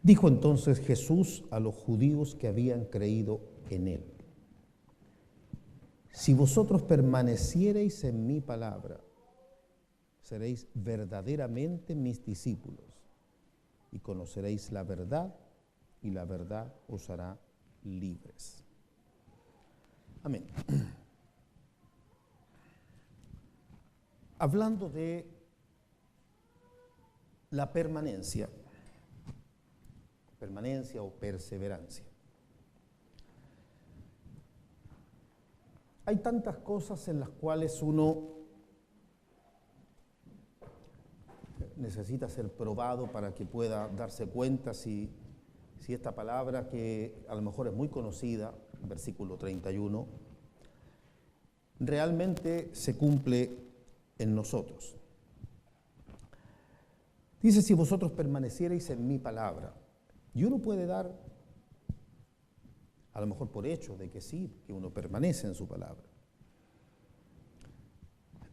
Dijo entonces Jesús a los judíos que habían creído en él: si vosotros permaneciereis en mi palabra, seréis verdaderamente mis discípulos y conoceréis la verdad, y la verdad os hará libres. Amén. Hablando de la permanencia o perseverancia. Hay tantas cosas en las cuales uno necesita ser probado para que pueda darse cuenta si esta palabra, que a lo mejor es muy conocida, versículo 31, realmente se cumple en nosotros. Dice: si vosotros permaneciereis en mi palabra. Y uno puede dar, a lo mejor por hecho de que sí, que uno permanece en su palabra.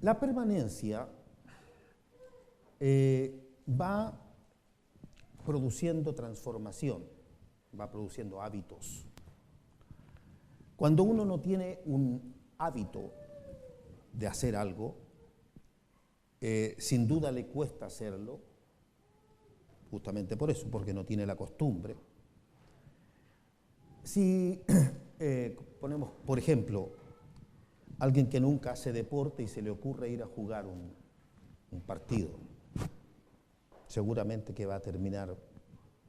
La permanencia va produciendo transformación, va produciendo hábitos. Cuando uno no tiene un hábito de hacer algo, sin duda le cuesta hacerlo, justamente por eso, porque no tiene la costumbre. Si ponemos, por ejemplo, alguien que nunca hace deporte y se le ocurre ir a jugar un partido, seguramente que va a terminar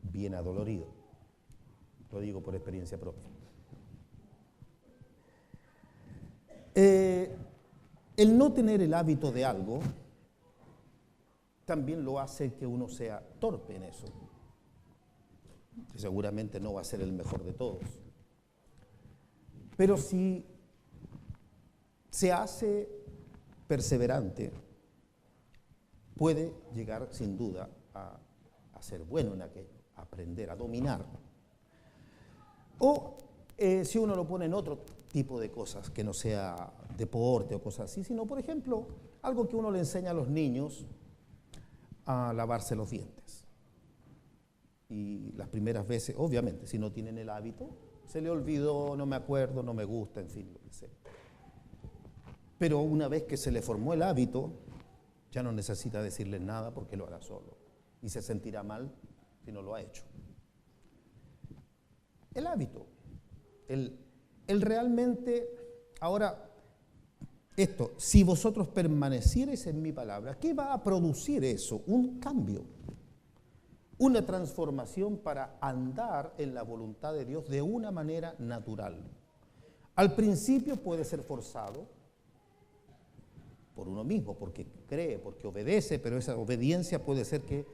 bien adolorido. Lo digo por experiencia propia. El no tener el hábito de algo también lo hace que uno sea torpe en eso. Seguramente no va a ser el mejor de todos. Pero si se hace perseverante, puede llegar sin duda a ser bueno en aquello, a aprender, a dominar. O si uno lo pone en otro tipo de cosas, que no sea deporte o cosas así, sino, por ejemplo, algo que uno le enseña a los niños, a lavarse los dientes. Y las primeras veces, obviamente, si no tienen el hábito, se le olvidó, no me acuerdo, no me gusta, en fin, lo que sea. Pero una vez que se le formó el hábito, ya no necesita decirle nada porque lo hará solo. Y se sentirá mal si no lo ha hecho. El hábito. El realmente, ahora, esto, si vosotros permaneciereis en mi palabra, ¿qué va a producir eso? Un cambio, una transformación para andar en la voluntad de Dios de una manera natural. Al principio puede ser forzado por uno mismo, porque cree, porque obedece, pero esa obediencia puede ser que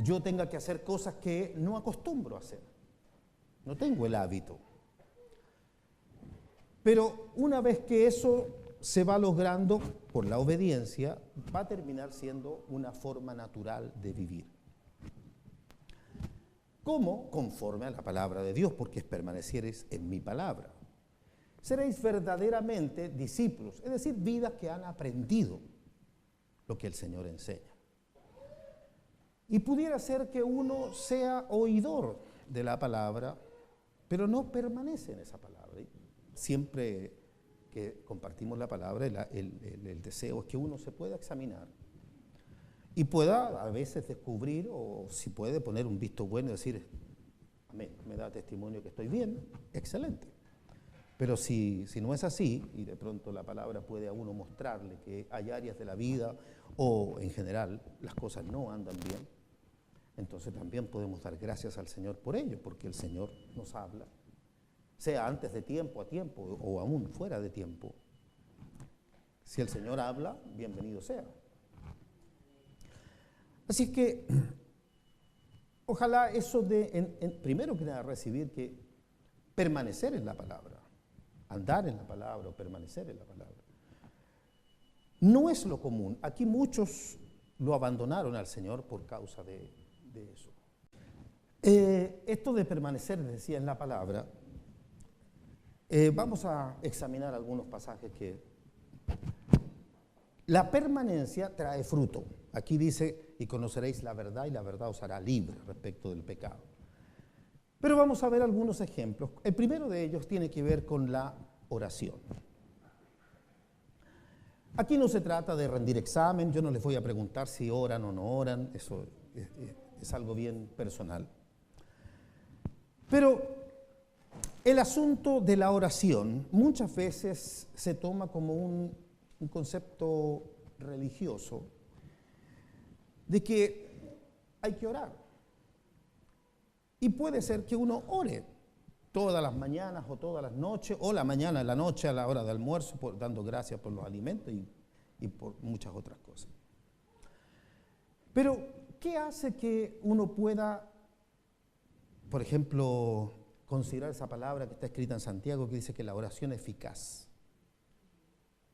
yo tenga que hacer cosas que no acostumbro a hacer. No tengo el hábito. Pero una vez que eso se va logrando por la obediencia, va a terminar siendo una forma natural de vivir. ¿Cómo? Conforme a la palabra de Dios, porque permaneciereis en mi palabra. Seréis verdaderamente discípulos, es decir, vidas que han aprendido lo que el Señor enseña. Y pudiera ser que uno sea oidor de la palabra, pero no permanece en esa palabra. Siempre que compartimos la palabra, el deseo es que uno se pueda examinar y pueda a veces descubrir, o si puede poner un visto bueno y decir: amén, me da testimonio que estoy bien, excelente. Pero si no es así, y de pronto la palabra puede a uno mostrarle que hay áreas de la vida o en general las cosas no andan bien, entonces también podemos dar gracias al Señor por ello, porque el Señor nos habla, sea antes de tiempo, a tiempo o aún fuera de tiempo. Si el Señor habla, bienvenido sea. Así es que ojalá eso de, primero que nada, recibir que permanecer en la palabra, andar en la palabra o permanecer en la palabra, no es lo común. Aquí muchos lo abandonaron al Señor por causa de eso. Esto de permanecer, les decía, en la palabra, vamos a examinar algunos pasajes que la permanencia trae fruto. Aquí dice: y conoceréis la verdad y la verdad os hará libre respecto del pecado. Pero vamos a ver algunos ejemplos. El primero de ellos tiene que ver con la oración. Aquí no se trata de rendir examen, yo no les voy a preguntar si oran o no oran, eso es algo bien personal. Pero el asunto de la oración muchas veces se toma como un concepto religioso de que hay que orar. Y puede ser que uno ore todas las mañanas o todas las noches, o la mañana, la noche, a la hora de almuerzo, dando gracias por los alimentos y por muchas otras cosas. Pero, ¿qué hace que uno pueda, por ejemplo, considerar esa palabra que está escrita en Santiago que dice que la oración es eficaz?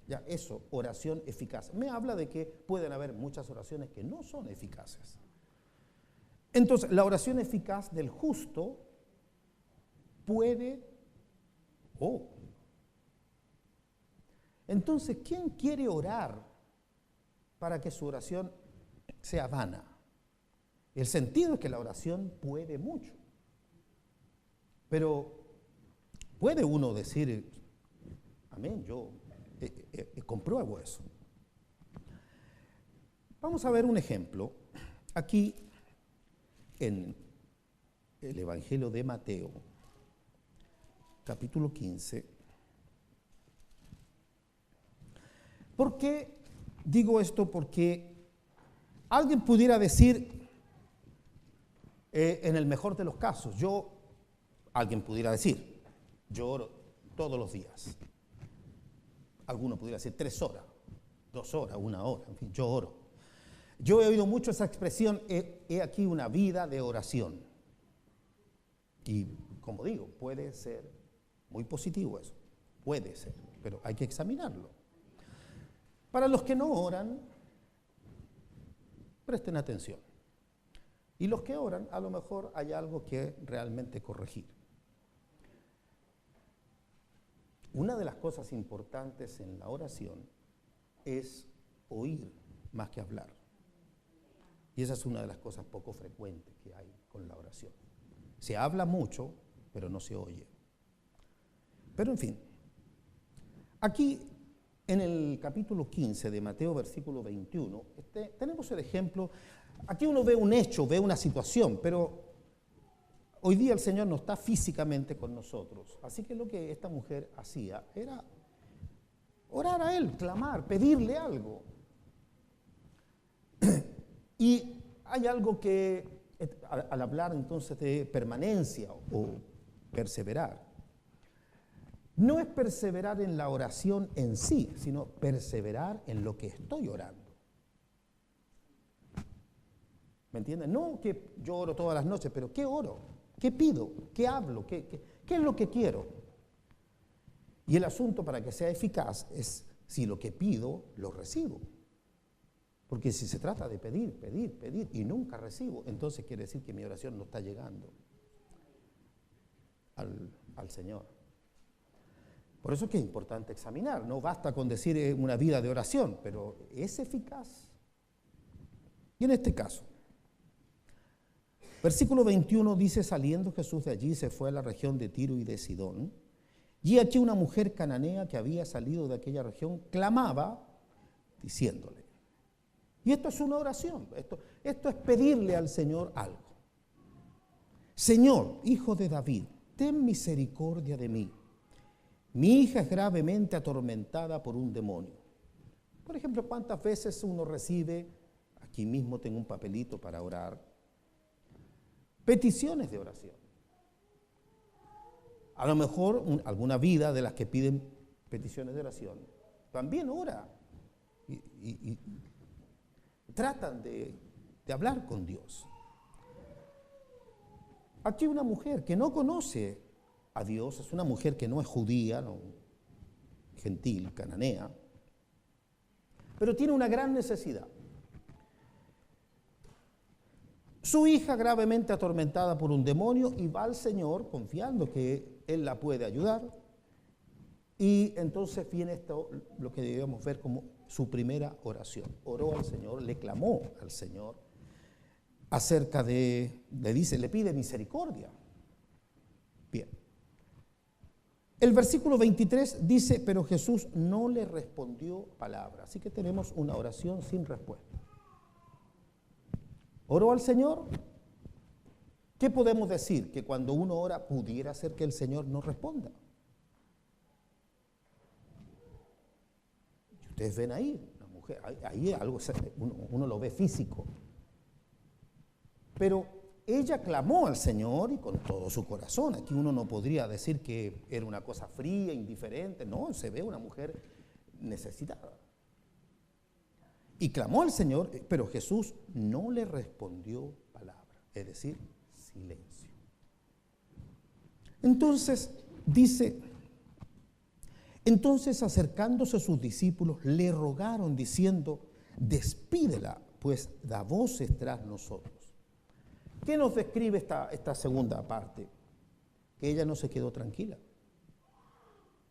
Ya, eso, oración eficaz. Me habla de que pueden haber muchas oraciones que no son eficaces. Entonces, la oración eficaz del justo puede... Entonces, ¿quién quiere orar para que su oración sea vana? El sentido es que la oración puede mucho. Pero puede uno decir, amén, yo compruebo eso. Vamos a ver un ejemplo. Aquí en el Evangelio de Mateo, capítulo 15. ¿Por qué digo esto? Porque alguien pudiera decir, en el mejor de los casos, alguien pudiera decir, yo oro todos los días. Alguno pudiera decir 3 horas, 2 horas, 1 hora, en fin, yo oro. Yo he oído mucho esa expresión, he aquí una vida de oración. Y como digo, puede ser muy positivo eso, puede ser, pero hay que examinarlo. Para los que no oran, presten atención. Y los que oran, a lo mejor hay algo que realmente corregir. Una de las cosas importantes en la oración es oír más que hablar. Y esa es una de las cosas poco frecuentes que hay con la oración. Se habla mucho, pero no se oye. Pero en fin, aquí en el capítulo 15 de Mateo, versículo 21, tenemos el ejemplo. Aquí uno ve un hecho, ve una situación, pero hoy día el Señor no está físicamente con nosotros. Así que lo que esta mujer hacía era orar a Él, clamar, pedirle algo. Y hay algo que, al hablar entonces de permanencia o perseverar, no es perseverar en la oración en sí, sino perseverar en lo que estoy orando. ¿Me entienden? No que yo oro todas las noches, pero ¿qué oro? ¿Qué pido? ¿Qué hablo? ¿Qué es lo que quiero? Y el asunto para que sea eficaz es si lo que pido lo recibo. Porque si se trata de pedir, pedir, pedir y nunca recibo, entonces quiere decir que mi oración no está llegando al Señor. Por eso es que es importante examinar. No basta con decir una vida de oración, pero ¿es eficaz? Y en este caso, versículo 21 dice, saliendo Jesús de allí se fue a la región de Tiro y de Sidón. Y aquí una mujer cananea que había salido de aquella región clamaba diciéndole. Y esto es una oración, esto es pedirle al Señor algo. Señor, Hijo de David, ten misericordia de mí. Mi hija es gravemente atormentada por un demonio. Por ejemplo, ¿cuántas veces uno recibe, aquí mismo tengo un papelito para orar, peticiones de oración? A lo mejor alguna vida de las que piden peticiones de oración también ora y tratan de hablar con Dios. Aquí una mujer que no conoce a Dios, es una mujer que no es judía, no, gentil, cananea, pero tiene una gran necesidad. Su hija gravemente atormentada por un demonio y va al Señor confiando que Él la puede ayudar. Y entonces viene esto, lo que debemos ver como su primera oración. Oró al Señor, le clamó al Señor acerca de, le pide misericordia. Bien. El versículo 23 dice, pero Jesús no le respondió palabra. Así que tenemos una oración sin respuesta. ¿Oró al Señor? ¿Qué podemos decir? Que cuando uno ora pudiera ser que el Señor no responda. Ustedes ven ahí, la mujer, ahí algo, uno lo ve físico. Pero ella clamó al Señor y con todo su corazón. Aquí uno no podría decir que era una cosa fría, indiferente. No, se ve una mujer necesitada. Y clamó al Señor, pero Jesús no le respondió palabra. Es decir, silencio. Entonces, dice, entonces acercándose a sus discípulos, le rogaron diciendo, despídela, pues da voces tras nosotros. ¿Qué nos describe esta segunda parte? Que ella no se quedó tranquila.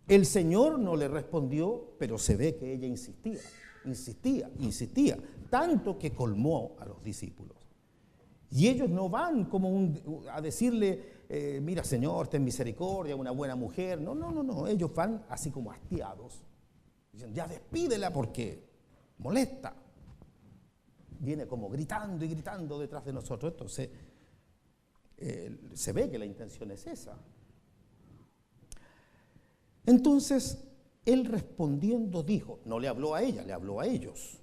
El Señor no le respondió, pero se ve que ella insistía, tanto que colmó a los discípulos. Y ellos no van como a decirle, mira Señor, ten misericordia, una buena mujer. No, ellos van así como hastiados. Dicen, ya despídela porque molesta. Viene como gritando y gritando detrás de nosotros. Entonces, se ve que la intención es esa. Entonces, él respondiendo dijo, no le habló a ella, le habló a ellos.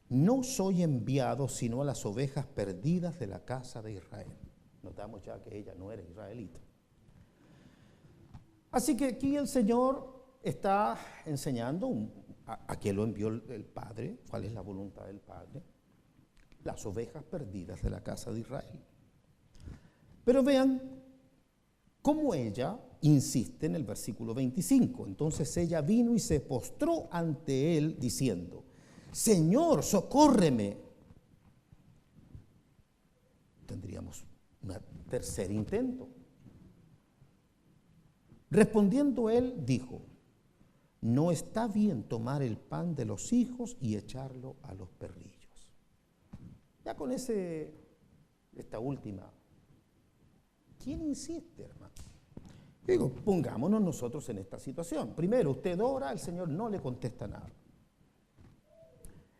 No soy enviado sino a las ovejas perdidas de la casa de Israel. Notamos ya que ella no era israelita. Así que aquí el Señor está enseñando a qué lo envió el Padre, cuál es la voluntad del Padre, las ovejas perdidas de la casa de Israel. Pero vean cómo ella insiste en el versículo 25. Entonces ella vino y se postró ante él diciendo, Señor, socórreme. Tendríamos un tercer intento. Respondiendo él, dijo, no está bien tomar el pan de los hijos y echarlo a los perrillos. Ya con esta última, ¿quién insiste, hermano? Digo, pongámonos nosotros en esta situación. Primero, usted ora, el Señor no le contesta nada.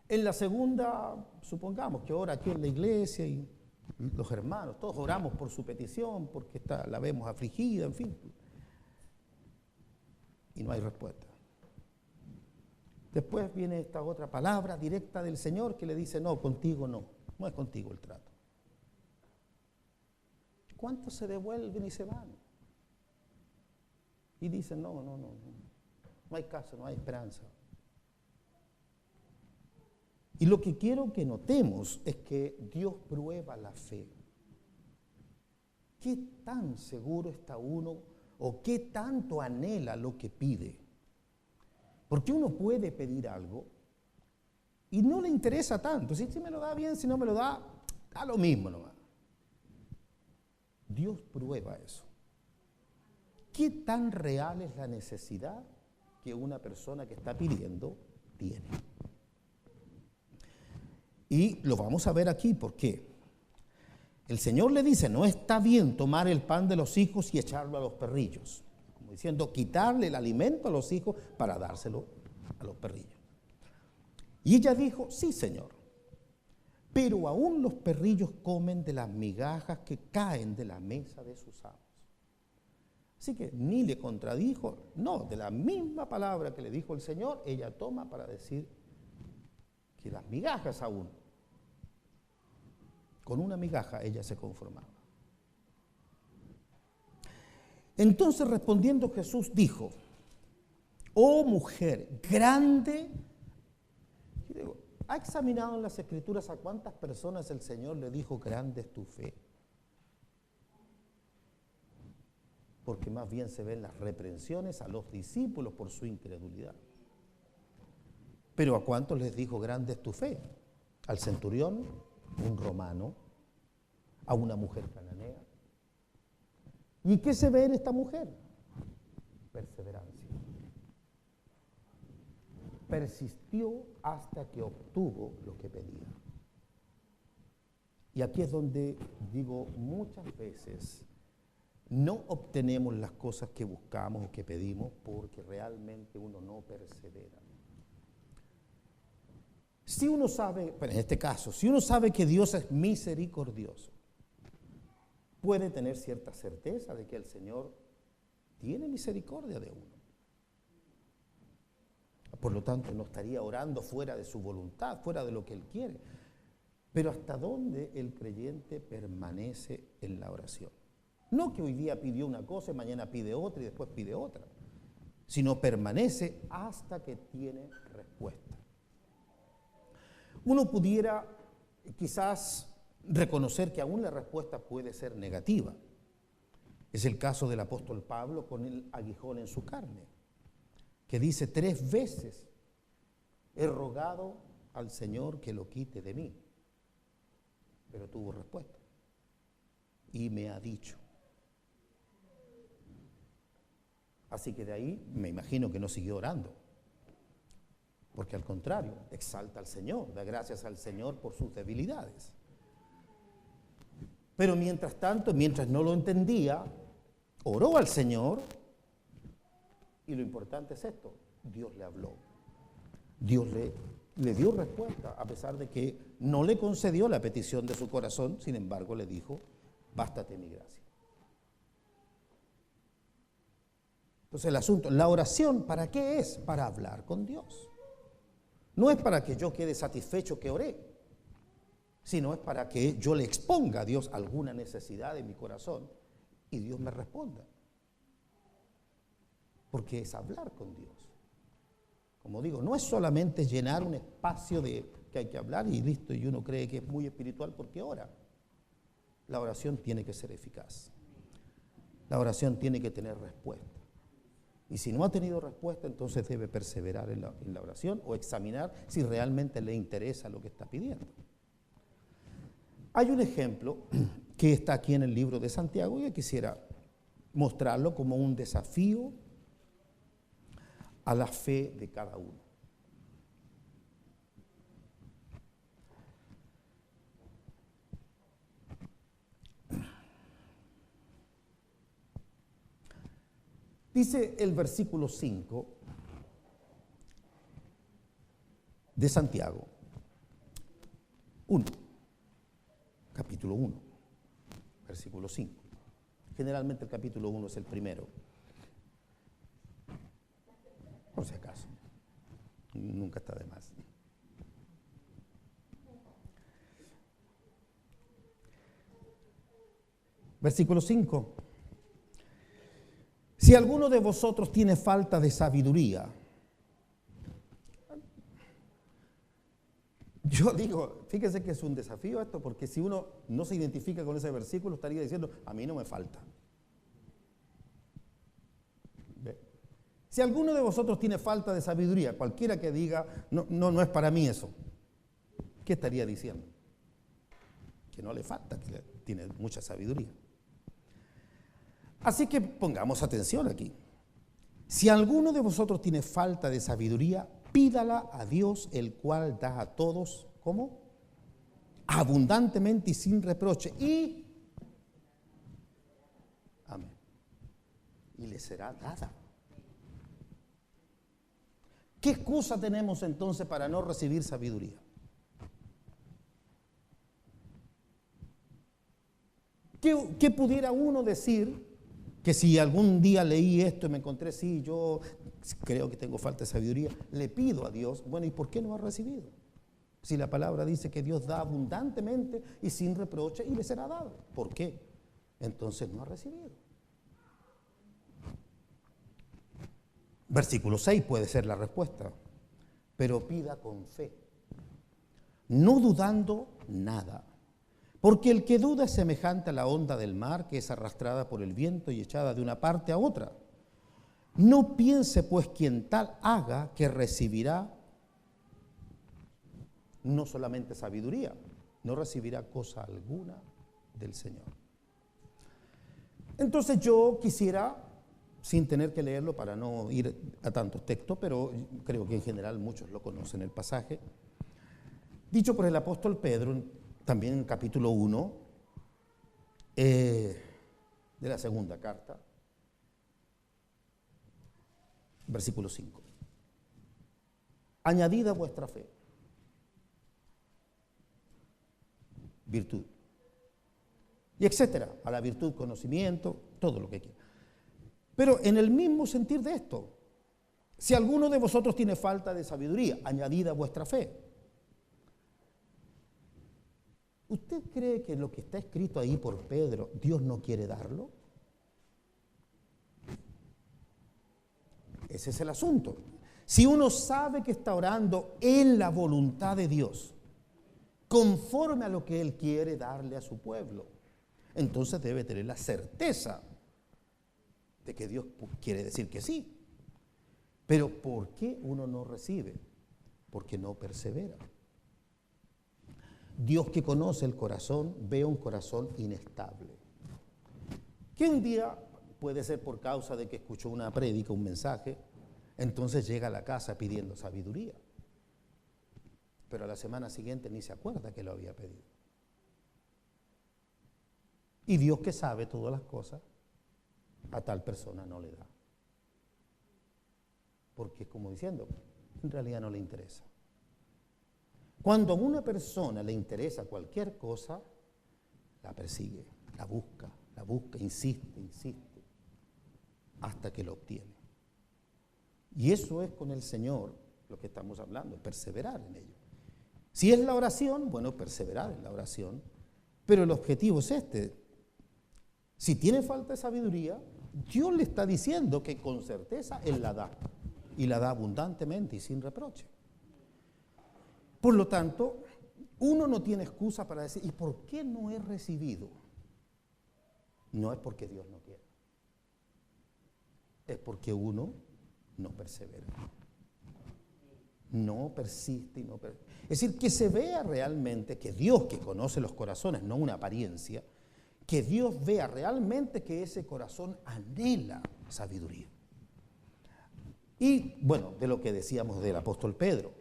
En la segunda, supongamos que ora aquí en la iglesia y los hermanos, todos oramos por su petición, porque la vemos afligida, en fin. Y no hay respuesta. Después viene esta otra palabra directa del Señor que le dice, no, contigo no es contigo el trato. ¿Cuántos se devuelven y se van? Y dicen, no hay caso, no hay esperanza. Y lo que quiero que notemos es que Dios prueba la fe. ¿Qué tan seguro está uno o qué tanto anhela lo que pide? Porque uno puede pedir algo y no le interesa tanto. Si me lo da bien, si no me lo da lo mismo nomás. Dios prueba eso. ¿Qué tan real es la necesidad que una persona que está pidiendo tiene? Y lo vamos a ver aquí, ¿por qué? El Señor le dice, no está bien tomar el pan de los hijos y echarlo a los perrillos. Como diciendo, quitarle el alimento a los hijos para dárselo a los perrillos. Y ella dijo, sí, Señor, pero aún los perrillos comen de las migajas que caen de la mesa de sus amos. Así que ni le contradijo, no, de la misma palabra que le dijo el Señor, ella toma para decir que las migajas aún, con una migaja ella se conformaba. Entonces respondiendo Jesús dijo, oh mujer, grande, ¿ha examinado en las Escrituras a cuántas personas el Señor le dijo, grande es tu fe? Porque más bien se ven las reprensiones a los discípulos por su incredulidad. Pero ¿a cuántos les dijo, grande es tu fe? Al centurión, un romano, a una mujer cananea. ¿Y qué se ve en esta mujer? Perseverancia. Persistió hasta que obtuvo lo que pedía. Y aquí es donde digo muchas veces, no obtenemos las cosas que buscamos o que pedimos porque realmente uno no persevera. Si uno sabe, pero en este caso, si uno sabe que Dios es misericordioso, puede tener cierta certeza de que el Señor tiene misericordia de uno. Por lo tanto, no estaría orando fuera de su voluntad, fuera de lo que Él quiere. Pero ¿hasta dónde el creyente permanece en la oración? No que hoy día pidió una cosa, mañana pide otra y después pide otra, sino permanece hasta que tiene respuesta. Uno pudiera quizás reconocer que aún la respuesta puede ser negativa. Es el caso del apóstol Pablo con el aguijón en su carne, que dice 3 veces, he rogado al Señor que lo quite de mí, pero tuvo respuesta y me ha dicho. Así que de ahí me imagino que no siguió orando, porque al contrario, exalta al Señor, da gracias al Señor por sus debilidades. Pero mientras tanto, mientras no lo entendía, oró al Señor y lo importante es esto, Dios le habló. Dios le dio respuesta, a pesar de que no le concedió la petición de su corazón, sin embargo le dijo, bástate mi gracia. Entonces el asunto, la oración, ¿para qué es? Para hablar con Dios. No es para que yo quede satisfecho que oré, sino es para que yo le exponga a Dios alguna necesidad de mi corazón y Dios me responda. Porque es hablar con Dios. Como digo, no es solamente llenar un espacio de que hay que hablar y listo, y uno cree que es muy espiritual porque ora. La oración tiene que ser eficaz. La oración tiene que tener respuesta. Y si no ha tenido respuesta, entonces debe perseverar en la oración o examinar si realmente le interesa lo que está pidiendo. Hay un ejemplo que está aquí en el libro de Santiago y yo quisiera mostrarlo como un desafío a la fe de cada uno. Dice el versículo 5 de Santiago 1, capítulo 1, versículo 5. Generalmente el capítulo 1 es el primero, por si acaso, nunca está de más. Versículo 5. Si alguno de vosotros tiene falta de sabiduría, yo digo, fíjese que es un desafío esto, porque si uno no se identifica con ese versículo, estaría diciendo, a mí no me falta. ¿Ve? Si alguno de vosotros tiene falta de sabiduría, cualquiera que diga, no es para mí eso, ¿qué estaría diciendo? Que no le falta, que tiene mucha sabiduría. Así que pongamos atención aquí. Si alguno de vosotros tiene falta de sabiduría, pídala a Dios, el cual da a todos, ¿cómo? Abundantemente y sin reproche. Y, amén, y le será dada. ¿Qué excusa tenemos entonces para no recibir sabiduría? ¿Qué pudiera uno decir? Que si algún día leí esto y me encontré, sí, yo creo que tengo falta de sabiduría, le pido a Dios, bueno, ¿y por qué no ha recibido? Si la palabra dice que Dios da abundantemente y sin reproche y le será dado. ¿Por qué? Entonces no ha recibido. Versículo 6 puede ser la respuesta, pero pida con fe, no dudando nada. Porque el que duda es semejante a la onda del mar que es arrastrada por el viento y echada de una parte a otra. No piense pues quien tal haga que recibirá no solamente sabiduría, no recibirá cosa alguna del Señor. Entonces yo quisiera, sin tener que leerlo para no ir a tantos textos, pero creo que en general muchos lo conocen el pasaje, dicho por el apóstol Pedro, también en capítulo 1, de la segunda carta, versículo 5. Añadid a vuestra fe virtud. Y etcétera, a la virtud conocimiento, todo lo que quiera. Pero en el mismo sentir de esto, si alguno de vosotros tiene falta de sabiduría, añadid a vuestra fe. ¿Usted cree que lo que está escrito ahí por Pedro, Dios no quiere darlo? Ese es el asunto. Si uno sabe que está orando en la voluntad de Dios, conforme a lo que Él quiere darle a su pueblo, entonces debe tener la certeza de que Dios quiere decir que sí. Pero ¿por qué uno no recibe? Porque no persevera. Dios, que conoce el corazón, ve un corazón inestable, que un día puede ser por causa de que escuchó una prédica, un mensaje, entonces llega a la casa pidiendo sabiduría, pero a la semana siguiente ni se acuerda que lo había pedido. Y Dios, que sabe todas las cosas, a tal persona no le da. Porque es como diciendo, en realidad no le interesa. Cuando a una persona le interesa cualquier cosa, la persigue, la busca, insiste, hasta que lo obtiene. Y eso es con el Señor lo que estamos hablando, perseverar en ello. Si es la oración, bueno, perseverar en la oración, pero el objetivo es este. Si tiene falta de sabiduría, Dios le está diciendo que con certeza Él la da, y la da abundantemente y sin reproche. Por lo tanto, uno no tiene excusa para decir, ¿y por qué no he recibido? No es porque Dios no quiere, es porque uno no persevera, no persiste y no persiste. Es decir, que se vea realmente que Dios, que conoce los corazones, no una apariencia, que Dios vea realmente que ese corazón anhela sabiduría. Y bueno, de lo que decíamos del apóstol Pedro,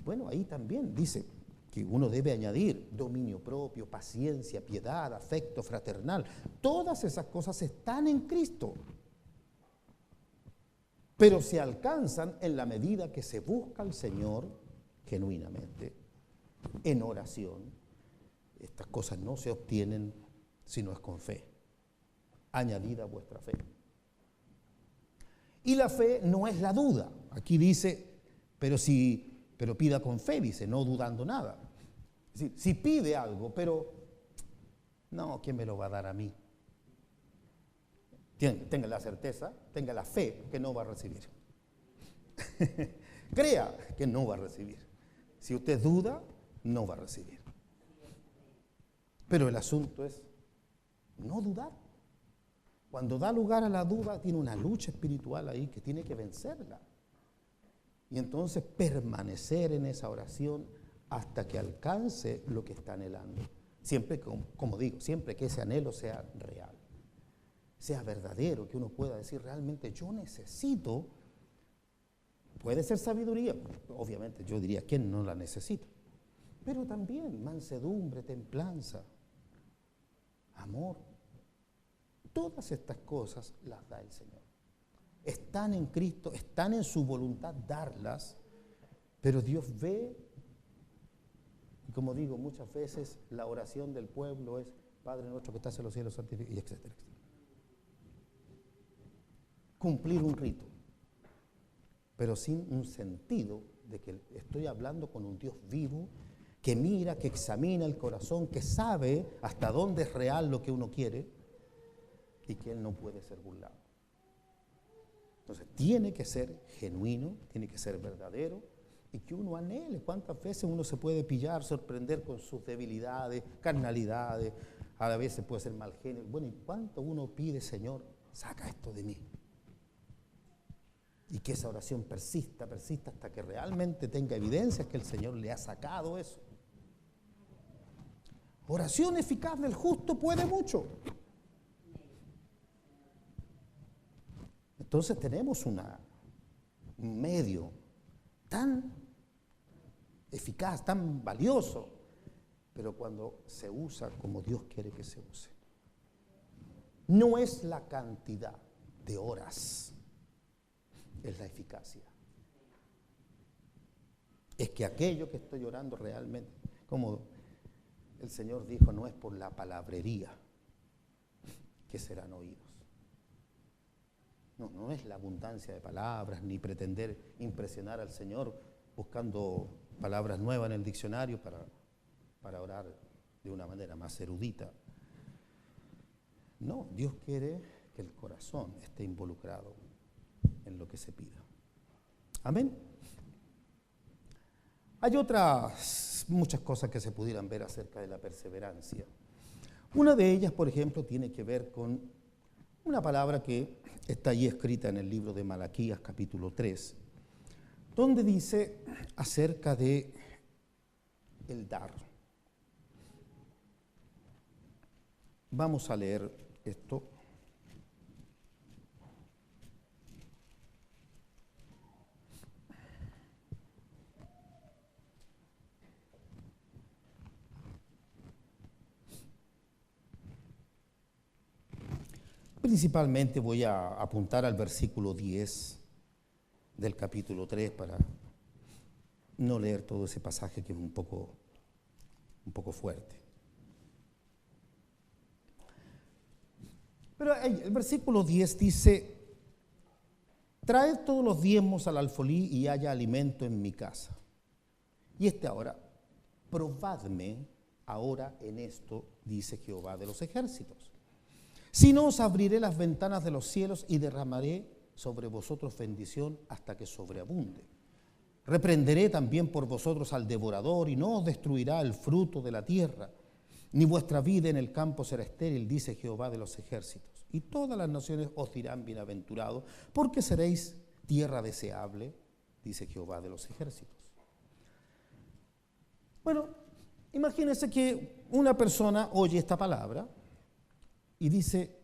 bueno, ahí también dice que uno debe añadir dominio propio, paciencia, piedad, afecto fraternal. Todas esas cosas están en Cristo, pero se alcanzan en la medida que se busca al Señor genuinamente, en oración. Estas cosas no se obtienen si no es con fe. Añadid a vuestra fe. Y la fe no es la duda. Aquí dice, pero pida con fe, dice, no dudando nada. Es decir, si pide algo, pero no, ¿quién me lo va a dar a mí? Tenga la certeza, tenga la fe que no va a recibir. Crea que no va a recibir. Si usted duda, no va a recibir. Pero el asunto es no dudar. Cuando da lugar a la duda, tiene una lucha espiritual ahí que tiene que vencerla. Y entonces permanecer en esa oración hasta que alcance lo que está anhelando. Siempre, como digo, siempre que ese anhelo sea real, sea verdadero, que uno pueda decir realmente yo necesito. Puede ser sabiduría, obviamente yo diría, ¿quién no la necesita? Pero también mansedumbre, templanza, amor. Todas estas cosas las da el Señor. Están en Cristo, están en su voluntad darlas, pero Dios ve, y como digo muchas veces, la oración del pueblo es, Padre nuestro que estás en los cielos, santificado, y etcétera, etcétera. Cumplir un rito, pero sin un sentido de que estoy hablando con un Dios vivo, que mira, que examina el corazón, que sabe hasta dónde es real lo que uno quiere y que Él no puede ser burlado. Entonces tiene que ser genuino, tiene que ser verdadero y que uno anhele. ¿Cuántas veces uno se puede pillar, sorprender con sus debilidades, carnalidades? A la vez se puede ser mal genio. Bueno, ¿y cuánto uno pide, Señor, saca esto de mí? Y que esa oración persista hasta que realmente tenga evidencias que el Señor le ha sacado eso. Oración eficaz del justo puede mucho. Entonces tenemos un medio tan eficaz, tan valioso, pero cuando se usa como Dios quiere que se use. no es la cantidad de horas, es la eficacia. Es que aquello que estoy orando realmente, como el Señor dijo, no es por la palabrería que serán oídos. No es la abundancia de palabras, ni pretender impresionar al Señor buscando palabras nuevas en el diccionario para orar de una manera más erudita. No, Dios quiere que el corazón esté involucrado en lo que se pida. Amén. Hay otras muchas cosas que se pudieran ver acerca de la perseverancia. Una de ellas, por ejemplo, tiene que ver con una palabra que está allí escrita en el libro de Malaquías, capítulo 3, donde dice acerca de el dar. Vamos a leer esto. Principalmente voy a apuntar al versículo 10 del capítulo 3 para no leer todo ese pasaje que es un poco fuerte. Pero el versículo 10 dice: traed todos los diezmos al alfolí y haya alimento en mi casa. Y ahora, probadme ahora en esto, dice Jehová de los ejércitos. Si no, os abriré las ventanas de los cielos y derramaré sobre vosotros bendición hasta que sobreabunde. Reprenderé también por vosotros al devorador y no os destruirá el fruto de la tierra, ni vuestra vida en el campo será estéril, dice Jehová de los ejércitos. Y todas las naciones os dirán bienaventurados, porque seréis tierra deseable, dice Jehová de los ejércitos. Bueno, imagínense que una persona oye esta palabra y dice: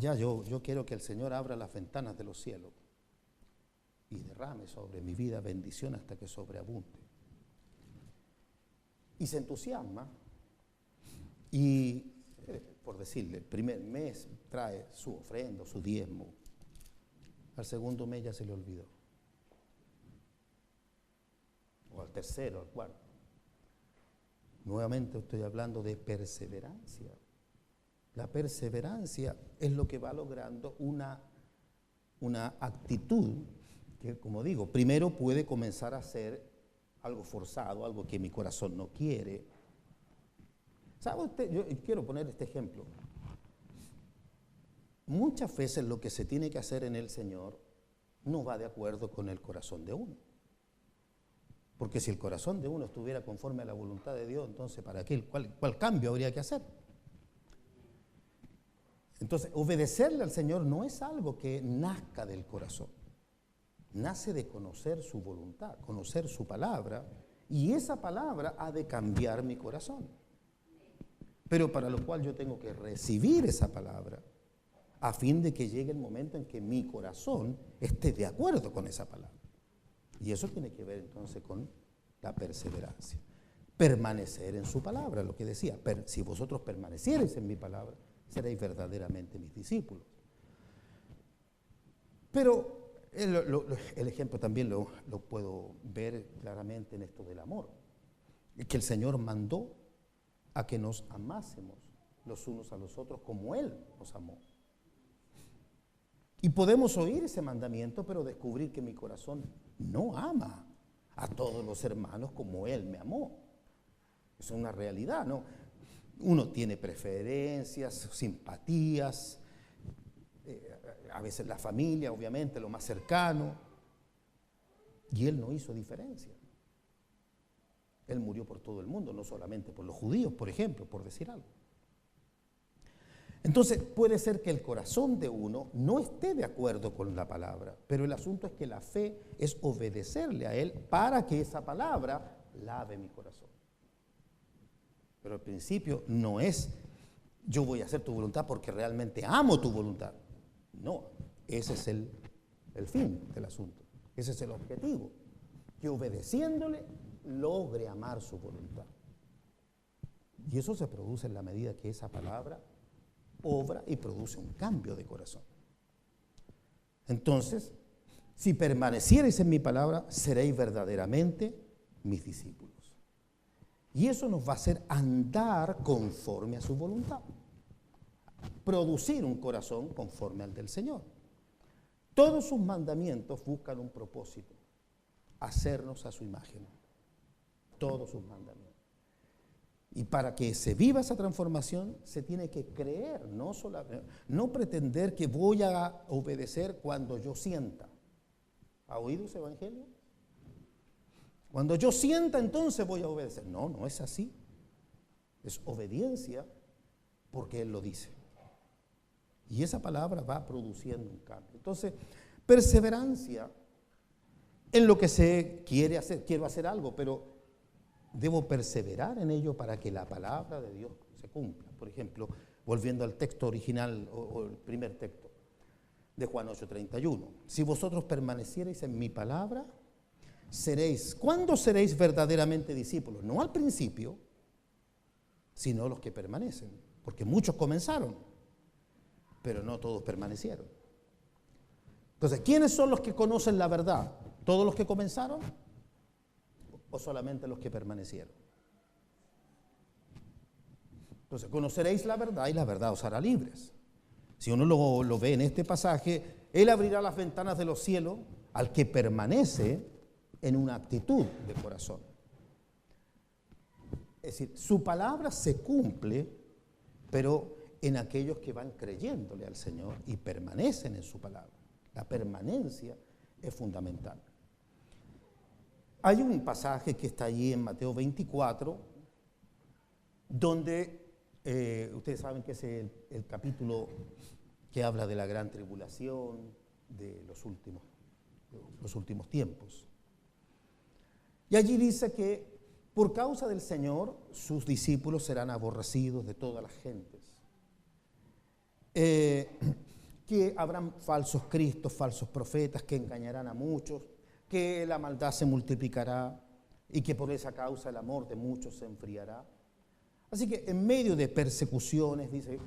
yo quiero que el Señor abra las ventanas de los cielos y derrame sobre mi vida bendición hasta que sobreabunde. Y se entusiasma y, por decirle, el primer mes trae su ofrenda, su diezmo. Al segundo mes ya se le olvidó. O al tercero, al cuarto. Nuevamente estoy hablando de perseverancia. La perseverancia es lo que va logrando una actitud que, como digo, primero puede comenzar a ser algo forzado, algo que mi corazón no quiere. ¿Sabe usted? Yo quiero poner este ejemplo. Muchas veces lo que se tiene que hacer en el Señor no va de acuerdo con el corazón de uno. Porque si el corazón de uno estuviera conforme a la voluntad de Dios, entonces ¿para qué? ¿Cuál cambio habría que hacer? Entonces, obedecerle al Señor no es algo que nazca del corazón. Nace de conocer su voluntad, conocer su palabra, y esa palabra ha de cambiar mi corazón. Pero para lo cual yo tengo que recibir esa palabra a fin de que llegue el momento en que mi corazón esté de acuerdo con esa palabra. Y eso tiene que ver entonces con la perseverancia. Permanecer en su palabra, lo que decía, si vosotros permaneciereis en mi palabra, seréis verdaderamente mis discípulos. Pero el ejemplo también lo puedo ver claramente en esto del amor. Que el Señor mandó a que nos amásemos los unos a los otros como Él nos amó. Y podemos oír ese mandamiento, pero descubrir que mi corazón no ama a todos los hermanos como Él me amó. Es una realidad, ¿no? Uno tiene preferencias, simpatías, a veces la familia, obviamente, lo más cercano, y Él no hizo diferencia. Él murió por todo el mundo, no solamente por los judíos, por ejemplo, por decir algo. Entonces, puede ser que el corazón de uno no esté de acuerdo con la palabra, pero el asunto es que la fe es obedecerle a Él para que esa palabra lave mi corazón. Pero al principio no es yo voy a hacer tu voluntad porque realmente amo tu voluntad. No, ese es el fin del asunto. Ese es el objetivo. Que obedeciéndole logre amar su voluntad. Y eso se produce en la medida que esa palabra obra y produce un cambio de corazón. Entonces, si permaneciereis en mi palabra, seréis verdaderamente mis discípulos. Y eso nos va a hacer andar conforme a su voluntad. Producir un corazón conforme al del Señor. Todos sus mandamientos buscan un propósito: hacernos a su imagen. Todos sus mandamientos. Y para que se viva esa transformación, se tiene que creer, no pretender que voy a obedecer cuando yo sienta. ¿Ha oído ese evangelio? Cuando yo sienta, entonces voy a obedecer. No, no es así. Es obediencia porque Él lo dice. Y esa palabra va produciendo un cambio. Entonces, perseverancia en lo que se quiere hacer. Quiero hacer algo, pero debo perseverar en ello para que la palabra de Dios se cumpla. Por ejemplo, volviendo al texto original o el primer texto de Juan 8:31. Si vosotros permaneciereis en mi palabra, seréis. ¿Cuándo seréis verdaderamente discípulos? No al principio, sino los que permanecen. Porque muchos comenzaron, pero no todos permanecieron. Entonces, ¿quiénes son los que conocen la verdad? ¿Todos los que comenzaron? ¿O solamente los que permanecieron? Entonces, conoceréis la verdad y la verdad os hará libres. Si uno lo ve en este pasaje, Él abrirá las ventanas de los cielos al que permanece en una actitud de corazón. Es decir, su palabra se cumple, pero en aquellos que van creyéndole al Señor y permanecen en su palabra. La permanencia es fundamental. Hay un pasaje que está allí en Mateo 24, donde ustedes saben que es el capítulo que habla de la gran tribulación, de los últimos tiempos. Y allí dice que por causa del Señor, sus discípulos serán aborrecidos de todas las gentes. Que habrán falsos cristos, falsos profetas que engañarán a muchos, que la maldad se multiplicará y que por esa causa el amor de muchos se enfriará. Así que en medio de persecuciones, dice,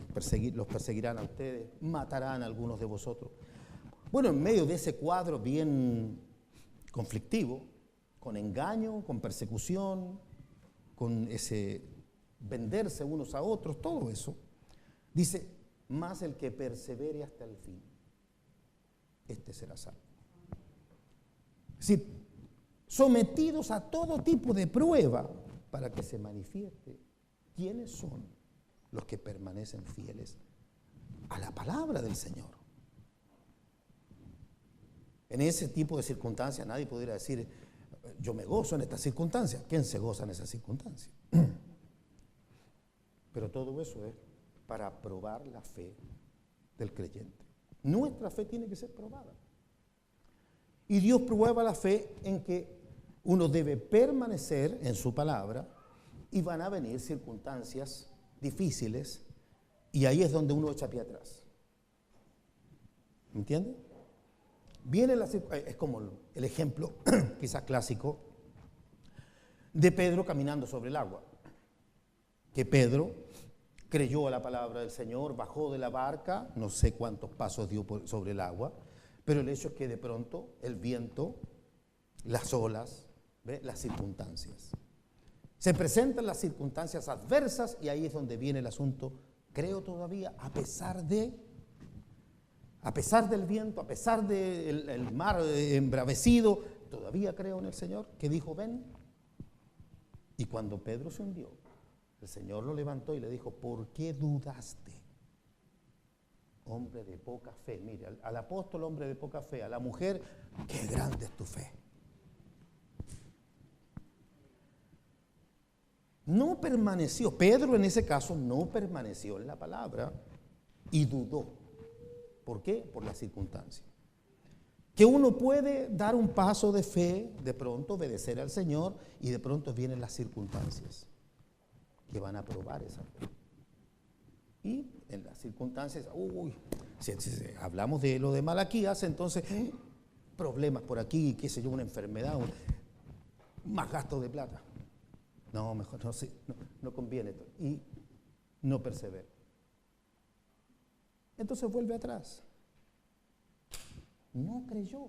los perseguirán a ustedes, matarán a algunos de vosotros. Bueno, en medio de ese cuadro bien conflictivo, con engaño, con persecución, con ese venderse unos a otros, todo eso, dice, más el que persevere hasta el fin, este será salvo. Es decir, sometidos a todo tipo de prueba para que se manifieste quiénes son los que permanecen fieles a la palabra del Señor. En ese tipo de circunstancias nadie pudiera decir, yo me gozo en estas circunstancias. ¿Quién se goza en esas circunstancias? Pero todo eso es para probar la fe del creyente. Nuestra fe tiene que ser probada. Y Dios prueba la fe en que uno debe permanecer en su palabra y van a venir circunstancias difíciles y ahí es donde uno echa pie atrás. ¿Me entiende? Es como el ejemplo, quizás clásico, de Pedro caminando sobre el agua. Que Pedro creyó a la palabra del Señor, bajó de la barca, no sé cuántos pasos dio sobre el agua, pero el hecho es que de pronto el viento, las olas, las circunstancias. Se presentan las circunstancias adversas y ahí es donde viene el asunto. Creo todavía, a pesar del viento, a pesar del mar embravecido, todavía creo en el Señor, que dijo, ven. Y cuando Pedro se hundió, el Señor lo levantó y le dijo, ¿por qué dudaste? Hombre de poca fe. Mire, al apóstol, hombre de poca fe, a la mujer, qué grande es tu fe. No permaneció, Pedro en ese caso no permaneció en la palabra y dudó. ¿Por qué? Por las circunstancias. Que uno puede dar un paso de fe, de pronto obedecer al Señor y de pronto vienen las circunstancias que van a probar esa fe. Y en las circunstancias, si hablamos de lo de Malaquías, entonces problemas por aquí, qué sé yo, una enfermedad, más gasto de plata. No, mejor no conviene. Y no persevera. Entonces vuelve atrás. No creyó.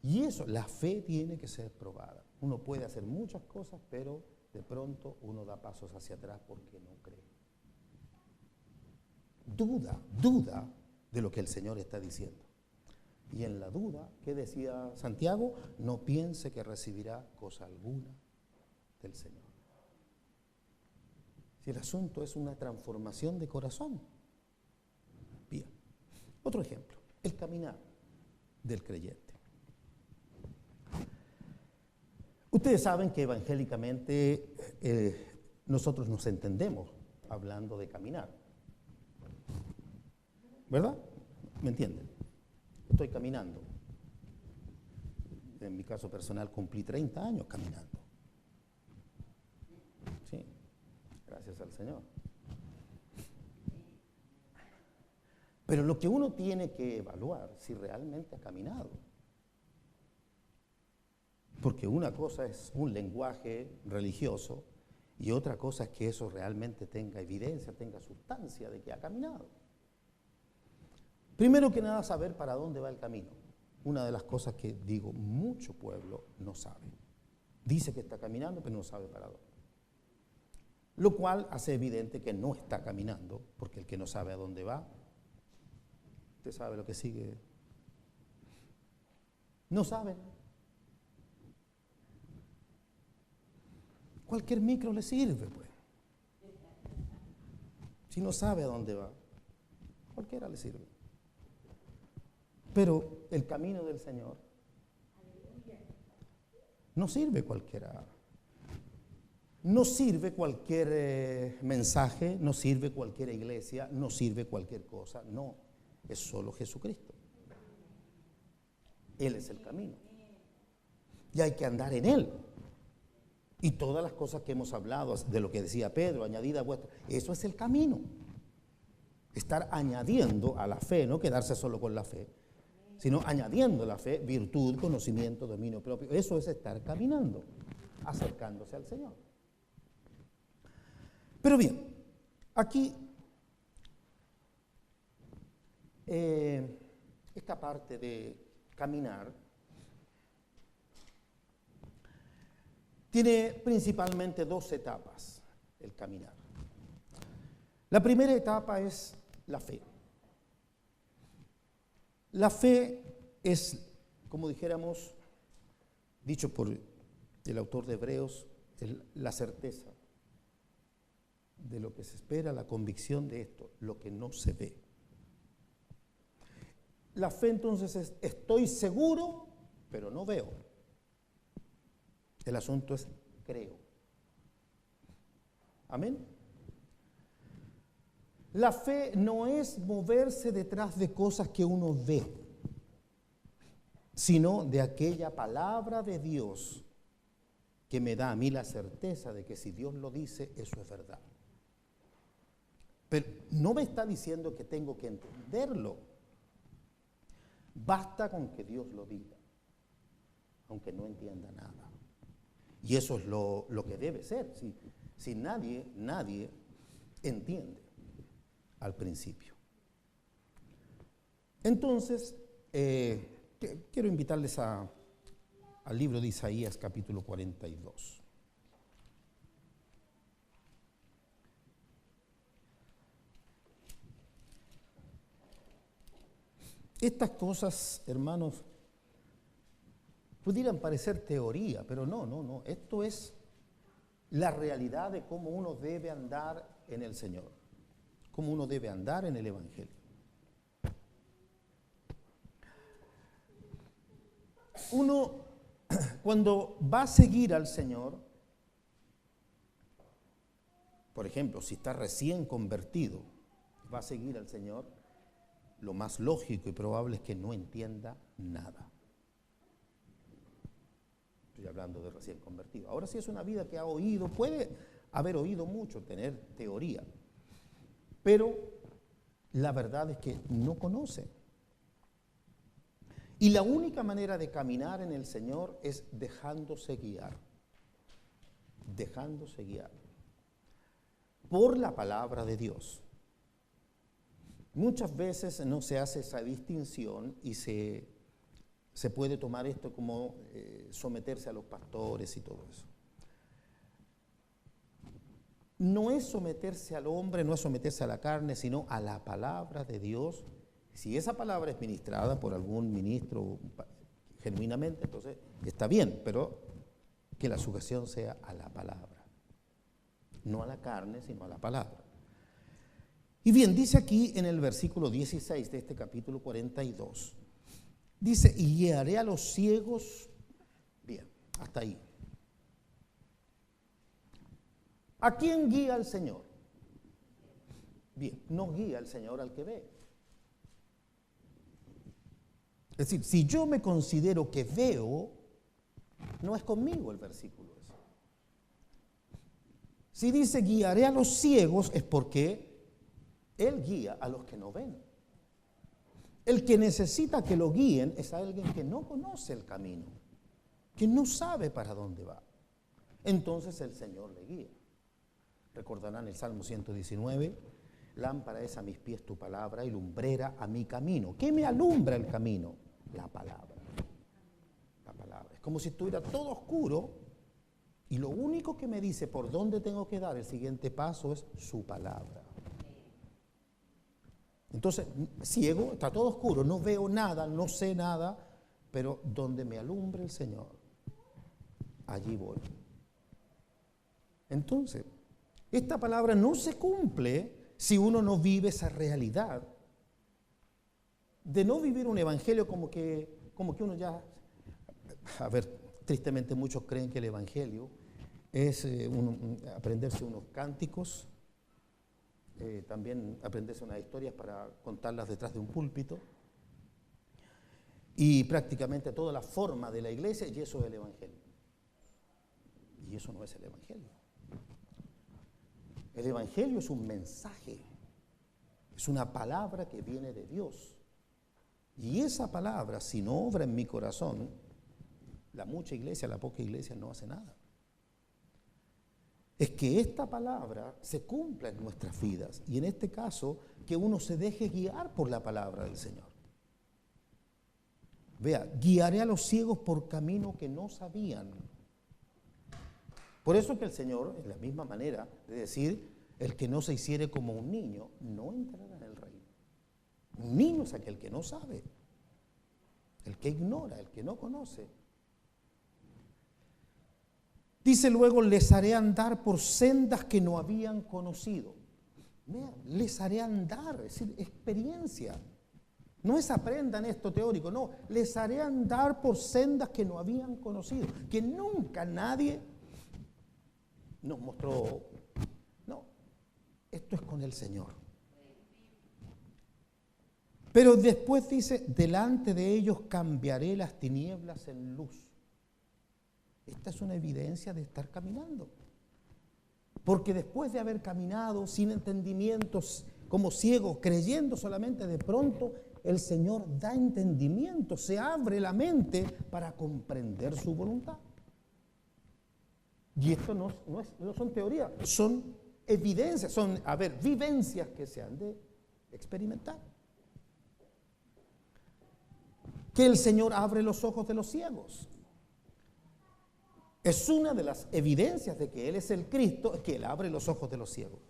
Y eso, la fe tiene que ser probada. Uno puede hacer muchas cosas, pero de pronto uno da pasos hacia atrás porque no cree. Duda de lo que el Señor está diciendo. Y en la duda, ¿qué decía Santiago? No piense que recibirá cosa alguna del Señor. Si el asunto es una transformación de corazón. Bien. Otro ejemplo, el caminar del creyente. Ustedes saben que evangélicamente nosotros nos entendemos hablando de caminar. ¿Verdad? ¿Me entienden? Estoy caminando. En mi caso personal cumplí 30 años caminando. Sí, gracias al Señor. Pero lo que uno tiene que evaluar si realmente ha caminado. Porque una cosa es un lenguaje religioso y otra cosa es que eso realmente tenga evidencia, tenga sustancia de que ha caminado. Primero que nada, saber para dónde va el camino. Una de las cosas que digo, mucho pueblo no sabe. Dice que está caminando, pero no sabe para dónde. Lo cual hace evidente que no está caminando, porque el que no sabe a dónde va, usted sabe lo que sigue. No sabe. Cualquier micro le sirve, pues. Si no sabe a dónde va, cualquiera le sirve. Pero el camino del Señor no sirve cualquiera. No sirve cualquier mensaje, no sirve cualquier iglesia, no sirve cualquier cosa. No, es solo Jesucristo. Él es el camino. Y hay que andar en Él. Y todas las cosas que hemos hablado, de lo que decía Pedro, añadida a vuestra, eso es el camino. Estar añadiendo a la fe, no quedarse solo con la fe, sino añadiendo a la fe virtud, conocimiento, dominio propio. Eso es estar caminando, acercándose al Señor. Pero bien, aquí, esta parte de caminar tiene principalmente dos etapas, el caminar. La primera etapa es la fe. La fe es, como dijéramos, dicho por el autor de Hebreos, la certeza de lo que se espera, la convicción de esto, lo que no se ve. La fe entonces es, estoy seguro, pero no veo. El asunto es creo. Amén. La fe no es moverse detrás de cosas que uno ve, sino de aquella palabra de Dios que me da a mí la certeza de que si Dios lo dice, eso es verdad. Pero no me está diciendo que tengo que entenderlo. Basta con que Dios lo diga, aunque no entienda nada. Y eso es lo que debe ser. Si nadie entiende al principio. Entonces, quiero invitarles al libro de Isaías, capítulo 42. Estas cosas, hermanos, pudieran parecer teoría, pero no. Esto es la realidad de cómo uno debe andar en el Señor, cómo uno debe andar en el Evangelio. Uno, cuando va a seguir al Señor, por ejemplo, si está recién convertido, va a seguir al Señor, lo más lógico y probable es que no entienda nada. Estoy hablando de recién convertido. Ahora sí es una vida que ha oído, puede haber oído mucho, tener teoría, pero la verdad es que no conoce. Y la única manera de caminar en el Señor es dejándose guiar por la palabra de Dios. Muchas veces no se hace esa distinción y se puede tomar esto como someterse a los pastores y todo eso. No es someterse al hombre, no es someterse a la carne, sino a la palabra de Dios. Si esa palabra es ministrada por algún ministro genuinamente, entonces está bien, pero que la sujeción sea a la palabra. No a la carne, sino a la palabra. Y bien, dice aquí en el versículo 16 de este capítulo 42, dice, y guiaré a los ciegos, bien, hasta ahí. ¿A quién guía el Señor? Bien, no guía el Señor al que ve. Es decir, si yo me considero que veo, no es conmigo el versículo ese. Si dice guiaré a los ciegos es porque Él guía a los que no ven. El que necesita que lo guíen es a alguien que no conoce el camino, que no sabe para dónde va. Entonces el Señor le guía. Recordarán el Salmo 119, lámpara es a mis pies tu palabra y lumbrera a mi camino. ¿Qué me alumbra el camino? La palabra. La palabra. Es como si estuviera todo oscuro y lo único que me dice por dónde tengo que dar el siguiente paso es su palabra. Entonces, ciego, está todo oscuro, no veo nada, no sé nada, pero donde me alumbre el Señor, allí voy. Entonces, esta palabra no se cumple si uno no vive esa realidad de no vivir un evangelio como que uno ya, a ver, tristemente muchos creen que el evangelio es aprenderse unos cánticos, también aprenderse unas historias para contarlas detrás de un púlpito y prácticamente toda la forma de la iglesia, y eso es el evangelio. Y eso no es el evangelio. El evangelio es un mensaje, es una palabra que viene de Dios. Y esa palabra, si no obra en mi corazón, la mucha iglesia, la poca iglesia no hace nada. Es que esta palabra se cumpla en nuestras vidas y en este caso que uno se deje guiar por la palabra del Señor. Vea, guiaré a los ciegos por camino que no sabían. Por eso que el Señor, en la misma manera de decir, el que no se hiciere como un niño, no entrará en el reino. Un niño es aquel que no sabe, el que ignora, el que no conoce. Dice luego, les haré andar por sendas que no habían conocido. Vean, les haré andar, es decir, experiencia. No es aprendan esto teórico, no, les haré andar por sendas que no habían conocido, que nunca nadie nos mostró. No, esto es con el Señor. Pero después dice, delante de ellos cambiaré las tinieblas en luz. Esta es una evidencia de estar caminando. Porque después de haber caminado sin entendimientos, como ciegos, creyendo solamente, de pronto el Señor da entendimiento, se abre la mente para comprender su voluntad. Y esto no son teorías, son evidencias, son, vivencias que se han de experimentar. Que el Señor abre los ojos de los ciegos. Es una de las evidencias de que Él es el Cristo, es que Él abre los ojos de los ciegos.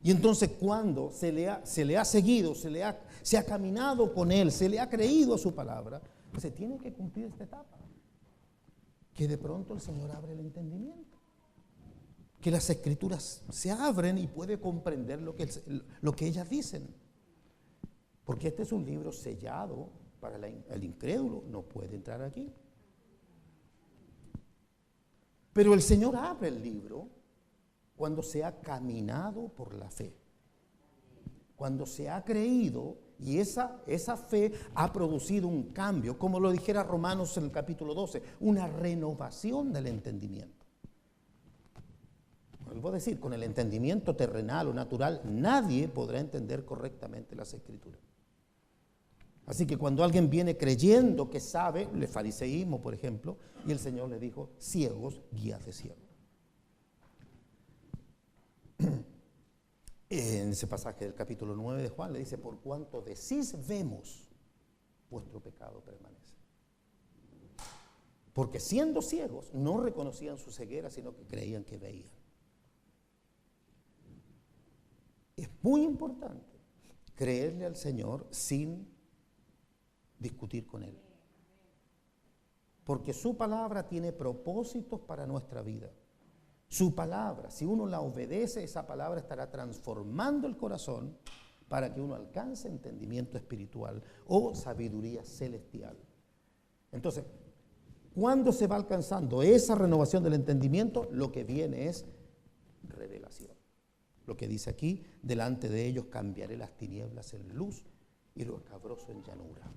Y entonces cuando se le ha seguido, se ha caminado con Él, se le ha creído a su palabra, se tiene que cumplir esta etapa. Que de pronto el Señor abre el entendimiento. Que las Escrituras se abren y puede comprender lo que ellas dicen. Porque este es un libro sellado para el incrédulo, no puede entrar aquí. Pero el Señor abre el libro cuando se ha caminado por la fe. Cuando se ha creído y esa fe ha producido un cambio, como lo dijera Romanos en el capítulo 12, una renovación del entendimiento. Vuelvo a decir, con el entendimiento terrenal o natural, nadie podrá entender correctamente las Escrituras. Así que cuando alguien viene creyendo que sabe, el fariseísmo, por ejemplo, y el Señor le dijo, ciegos, guías de ciegos. En ese pasaje del capítulo 9 de Juan le dice, por cuanto decís vemos, vuestro pecado permanece. Porque siendo ciegos, no reconocían su ceguera, sino que creían que veían. Es muy importante creerle al Señor sin discutir con Él. Porque su palabra tiene propósitos para nuestra vida. Su palabra, si uno la obedece, esa palabra estará transformando el corazón para que uno alcance entendimiento espiritual o sabiduría celestial. Entonces, cuando se va alcanzando esa renovación del entendimiento, lo que viene es revelación. Lo que dice aquí, delante de ellos cambiaré las tinieblas en luz y lo escabroso en llanura.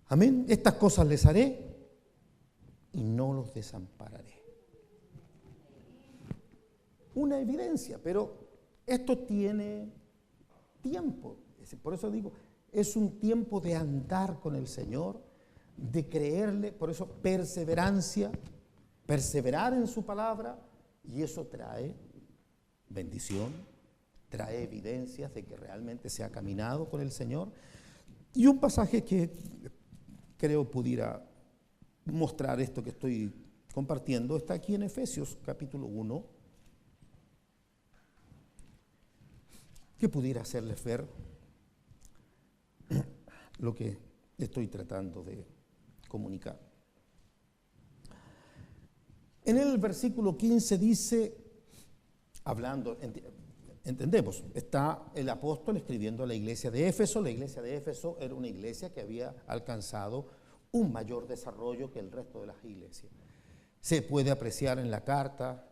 Amén. Estas cosas les haré y no los desampararé. Una evidencia, pero esto tiene tiempo. Por eso digo, es un tiempo de andar con el Señor, de creerle, por eso perseverancia, perseverar en su palabra, y eso trae bendición, trae evidencias de que realmente se ha caminado con el Señor. Y un pasaje que creo pudiera mostrar esto que estoy compartiendo está aquí en Efesios capítulo 1, que pudiera hacerles ver lo que estoy tratando de comunicar. En el versículo 15 dice, hablando, entendemos, está el apóstol escribiendo a la iglesia de Éfeso. La iglesia de Éfeso era una iglesia que había alcanzado un mayor desarrollo que el resto de las iglesias. Se puede apreciar en la carta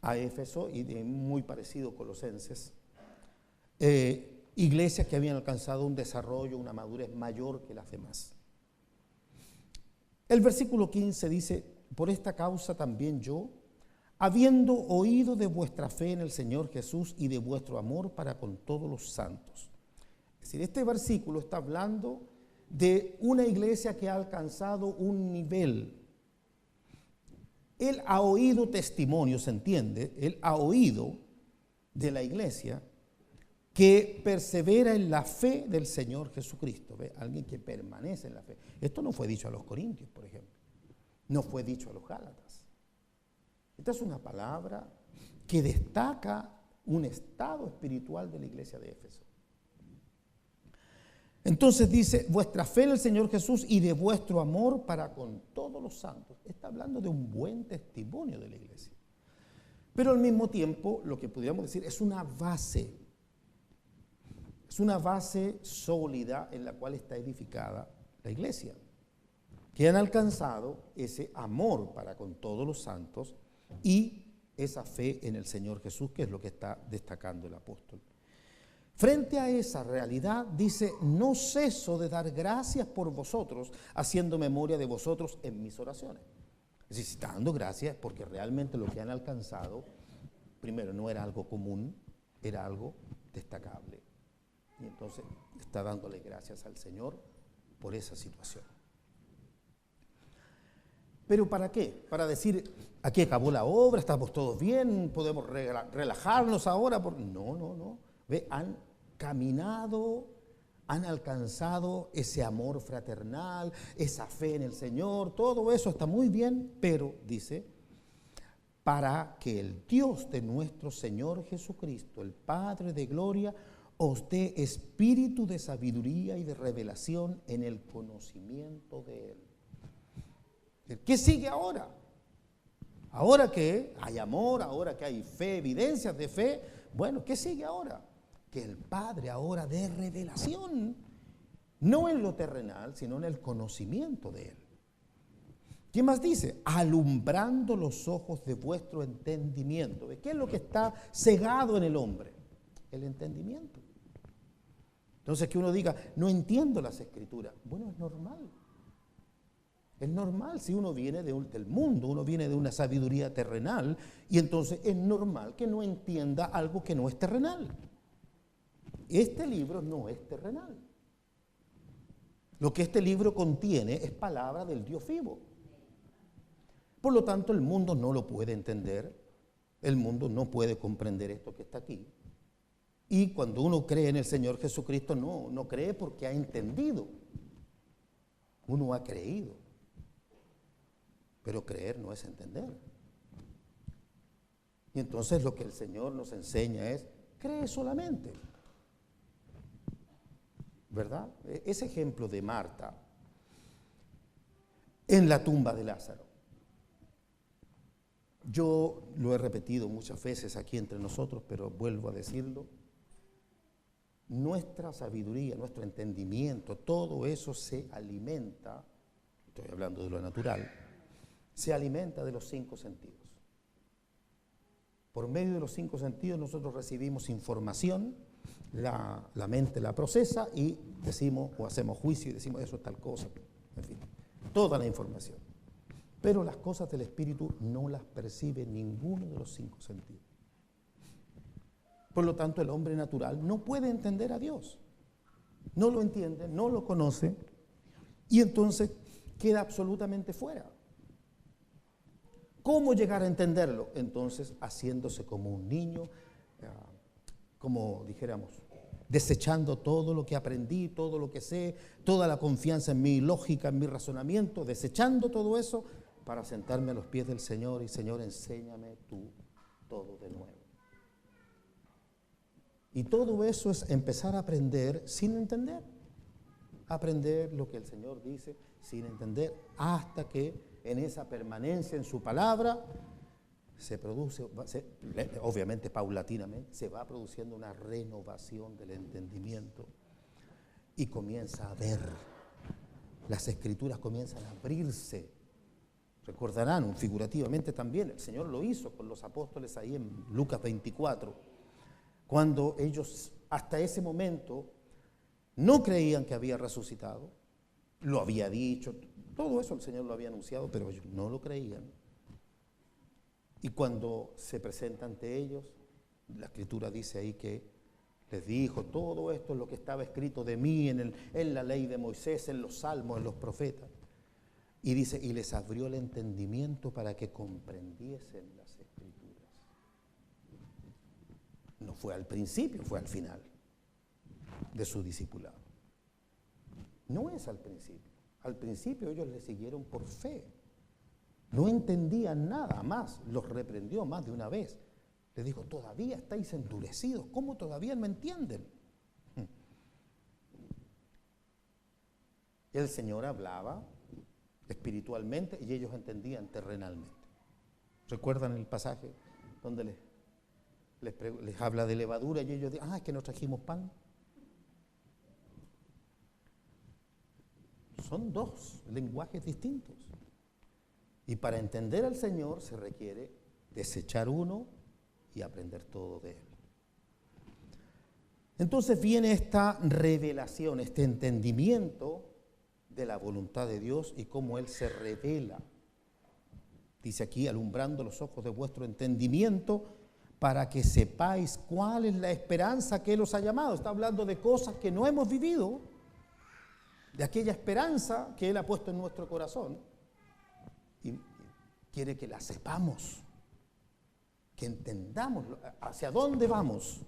a Éfeso y de muy parecido a Colosenses. Iglesias que habían alcanzado un desarrollo, una madurez mayor que las demás. El versículo 15 dice, por esta causa también yo, habiendo oído de vuestra fe en el Señor Jesús y de vuestro amor para con todos los santos. Es decir, este versículo está hablando de una iglesia que ha alcanzado un nivel. Él ha oído testimonios, ¿se entiende? Él ha oído de la iglesia que persevera en la fe del Señor Jesucristo. ¿Ve? Alguien que permanece en la fe. Esto no fue dicho a los corintios, por ejemplo. No fue dicho a los gálatas. Esta es una palabra que destaca un estado espiritual de la iglesia de Éfeso. Entonces dice, vuestra fe en el Señor Jesús y de vuestro amor para con todos los santos. Está hablando de un buen testimonio de la iglesia. Pero al mismo tiempo, lo que podríamos decir es una base. Es una base sólida en la cual está edificada la iglesia, que han alcanzado ese amor para con todos los santos y esa fe en el Señor Jesús, que es lo que está destacando el apóstol. Frente a esa realidad, dice, no ceso de dar gracias por vosotros, haciendo memoria de vosotros en mis oraciones. Es decir, está dando gracias porque realmente lo que han alcanzado, primero, no era algo común, era algo destacable. Y entonces está dándole gracias al Señor por esa situación. ¿Pero para qué? Para decir, aquí acabó la obra, estamos todos bien, podemos relajarnos ahora. No. ¿Ve? Han caminado, han alcanzado ese amor fraternal, esa fe en el Señor, todo eso está muy bien, pero dice, para que el Dios de nuestro Señor Jesucristo, el Padre de gloria, os dé espíritu de sabiduría y de revelación en el conocimiento de Él. ¿Qué sigue ahora? Ahora que hay amor, ahora que hay fe, evidencias de fe, bueno, ¿qué sigue ahora? Que el Padre ahora dé revelación, no en lo terrenal, sino en el conocimiento de Él. ¿Qué más dice? Alumbrando los ojos de vuestro entendimiento. ¿Qué es lo que está cegado en el hombre? El entendimiento. Entonces que uno diga, no entiendo las escrituras. Bueno, es normal. Es normal si uno viene del mundo, uno viene de una sabiduría terrenal, y entonces es normal que no entienda algo que no es terrenal. Este libro no es terrenal. Lo que este libro contiene es palabra del Dios vivo. Por lo tanto, el mundo no lo puede entender, El mundo no puede comprender esto que está aquí. Y cuando uno cree en el Señor Jesucristo, no cree porque ha entendido. Uno ha creído. Pero creer no es entender. Y entonces lo que el Señor nos enseña es, cree solamente. ¿Verdad? Ese ejemplo de Marta en la tumba de Lázaro. Yo lo he repetido muchas veces aquí entre nosotros, pero vuelvo a decirlo. Nuestra sabiduría, nuestro entendimiento, todo eso se alimenta, estoy hablando de lo natural, se alimenta de los 5 sentidos. Por medio de los 5 sentidos nosotros recibimos información, la mente la procesa y decimos o hacemos juicio y decimos eso es tal cosa, en fin, toda la información. Pero las cosas del Espíritu no las percibe ninguno de los 5 sentidos. Por lo tanto, el hombre natural no puede entender a Dios. No lo entiende, no lo conoce y entonces queda absolutamente fuera. ¿Cómo llegar a entenderlo? Entonces, haciéndose como un niño, como dijéramos, desechando todo lo que aprendí, todo lo que sé, toda la confianza en mi lógica, en mi razonamiento, desechando todo eso para sentarme a los pies del Señor y Señor, enséñame tú todo de nuevo. Y todo eso es empezar a aprender sin entender. Aprender lo que el Señor dice sin entender hasta que en esa permanencia en su palabra se produce, obviamente paulatinamente, se va produciendo una renovación del entendimiento y comienza a ver, las Escrituras comienzan a abrirse. Recordarán figurativamente también, el Señor lo hizo con los apóstoles ahí en Lucas 24, cuando ellos hasta ese momento no creían que había resucitado, lo había dicho, todo eso el Señor lo había anunciado, pero ellos no lo creían. Y cuando se presenta ante ellos, la Escritura dice ahí que les dijo, todo esto es lo que estaba escrito de mí en la ley de Moisés, en los salmos, en los profetas. Y dice, y les abrió el entendimiento para que comprendiesen las Escrituras. No fue al principio, fue al final de su discipulado. No es al principio. Al principio ellos le siguieron por fe. No entendían nada más, los reprendió más de una vez. Les dijo, todavía estáis endurecidos, ¿cómo todavía no entienden? El Señor hablaba espiritualmente y ellos entendían terrenalmente. ¿Recuerdan el pasaje donde les habla de levadura y ellos dicen, es que no trajimos pan? Son 2 lenguajes distintos. Y para entender al Señor se requiere desechar uno y aprender todo de Él. Entonces viene esta revelación, este entendimiento de la voluntad de Dios y cómo Él se revela. Dice aquí, alumbrando los ojos de vuestro entendimiento para que sepáis cuál es la esperanza que Él os ha llamado. Está hablando de cosas que no hemos vivido, de aquella esperanza que Él ha puesto en nuestro corazón y quiere que la sepamos, que entendamos hacia dónde vamos,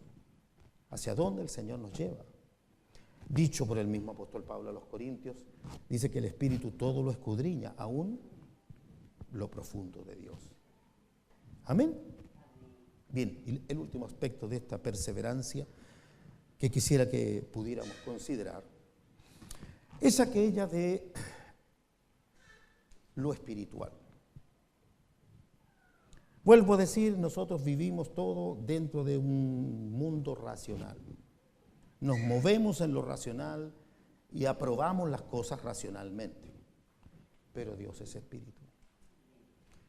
hacia dónde el Señor nos lleva. Dicho por el mismo apóstol Pablo a los Corintios, dice que el Espíritu todo lo escudriña, aún lo profundo de Dios. Amén. Bien, y el último aspecto de esta perseverancia que quisiera que pudiéramos considerar es aquella de lo espiritual. Vuelvo a decir, nosotros vivimos todo dentro de un mundo racional. Nos movemos en lo racional y aprobamos las cosas racionalmente. Pero Dios es espíritu.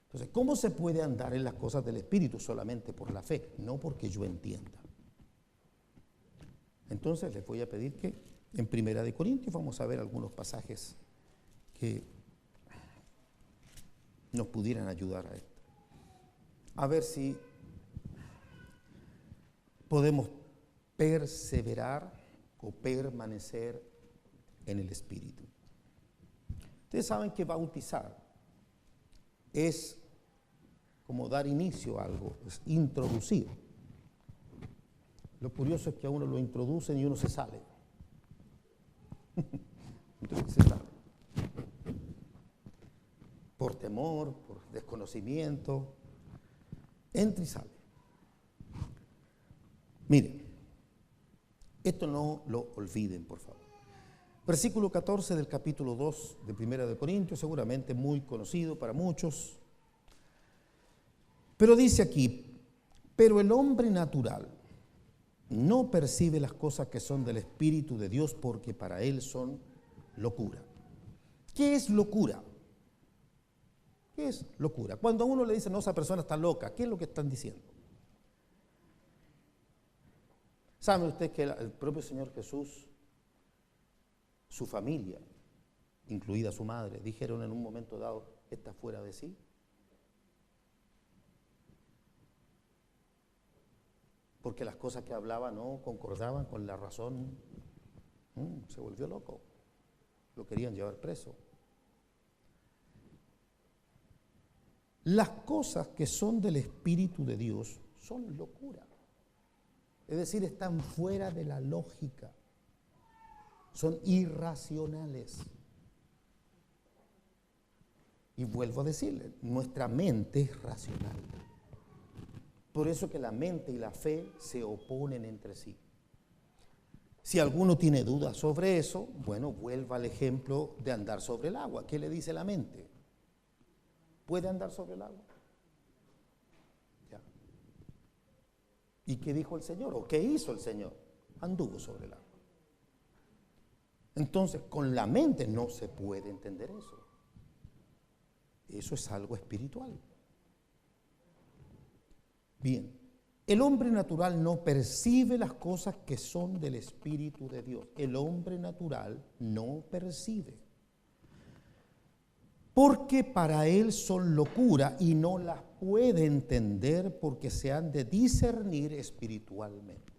Entonces, ¿cómo se puede andar en las cosas del espíritu? Solamente por la fe, no porque yo entienda. Entonces, les voy a pedir que en 1 Corintios vamos a ver algunos pasajes que nos pudieran ayudar a esto. A ver si podemos perseverar o permanecer en el Espíritu. Ustedes saben que bautizar es como dar inicio a algo, es introducir. Lo curioso es que a uno lo introducen y uno se sale. Entonces se sale. Por temor, por desconocimiento, entra y sale. Miren, esto no lo olviden, por favor. Versículo 14 del capítulo 2 de Primera de Corintios, seguramente muy conocido para muchos. Pero dice aquí, pero el hombre natural no percibe las cosas que son del Espíritu de Dios porque para él son locura. ¿Qué es locura? ¿Qué es locura? Cuando a uno le dicen, no, esa persona está loca, ¿qué es lo que están diciendo? ¿Sabe usted que el propio Señor Jesús, su familia, incluida su madre, dijeron en un momento dado, está fuera de sí? Porque las cosas que hablaba no concordaban con la razón. Se volvió loco. Lo querían llevar preso. Las cosas que son del Espíritu de Dios son locura. Es decir, están fuera de la lógica. Son irracionales. Y vuelvo a decirle, nuestra mente es racional. Por eso que la mente y la fe se oponen entre sí. Si alguno tiene dudas sobre eso, bueno, vuelva al ejemplo de andar sobre el agua. ¿Qué le dice la mente? ¿Puede andar sobre el agua? Ya. ¿Y qué dijo el Señor? ¿O qué hizo el Señor? Anduvo sobre el agua. Entonces, con la mente no se puede entender eso. Eso es algo espiritual. Bien, el hombre natural no percibe las cosas que son del Espíritu de Dios. El hombre natural no percibe. Porque para él son locura y no las puede entender porque se han de discernir espiritualmente.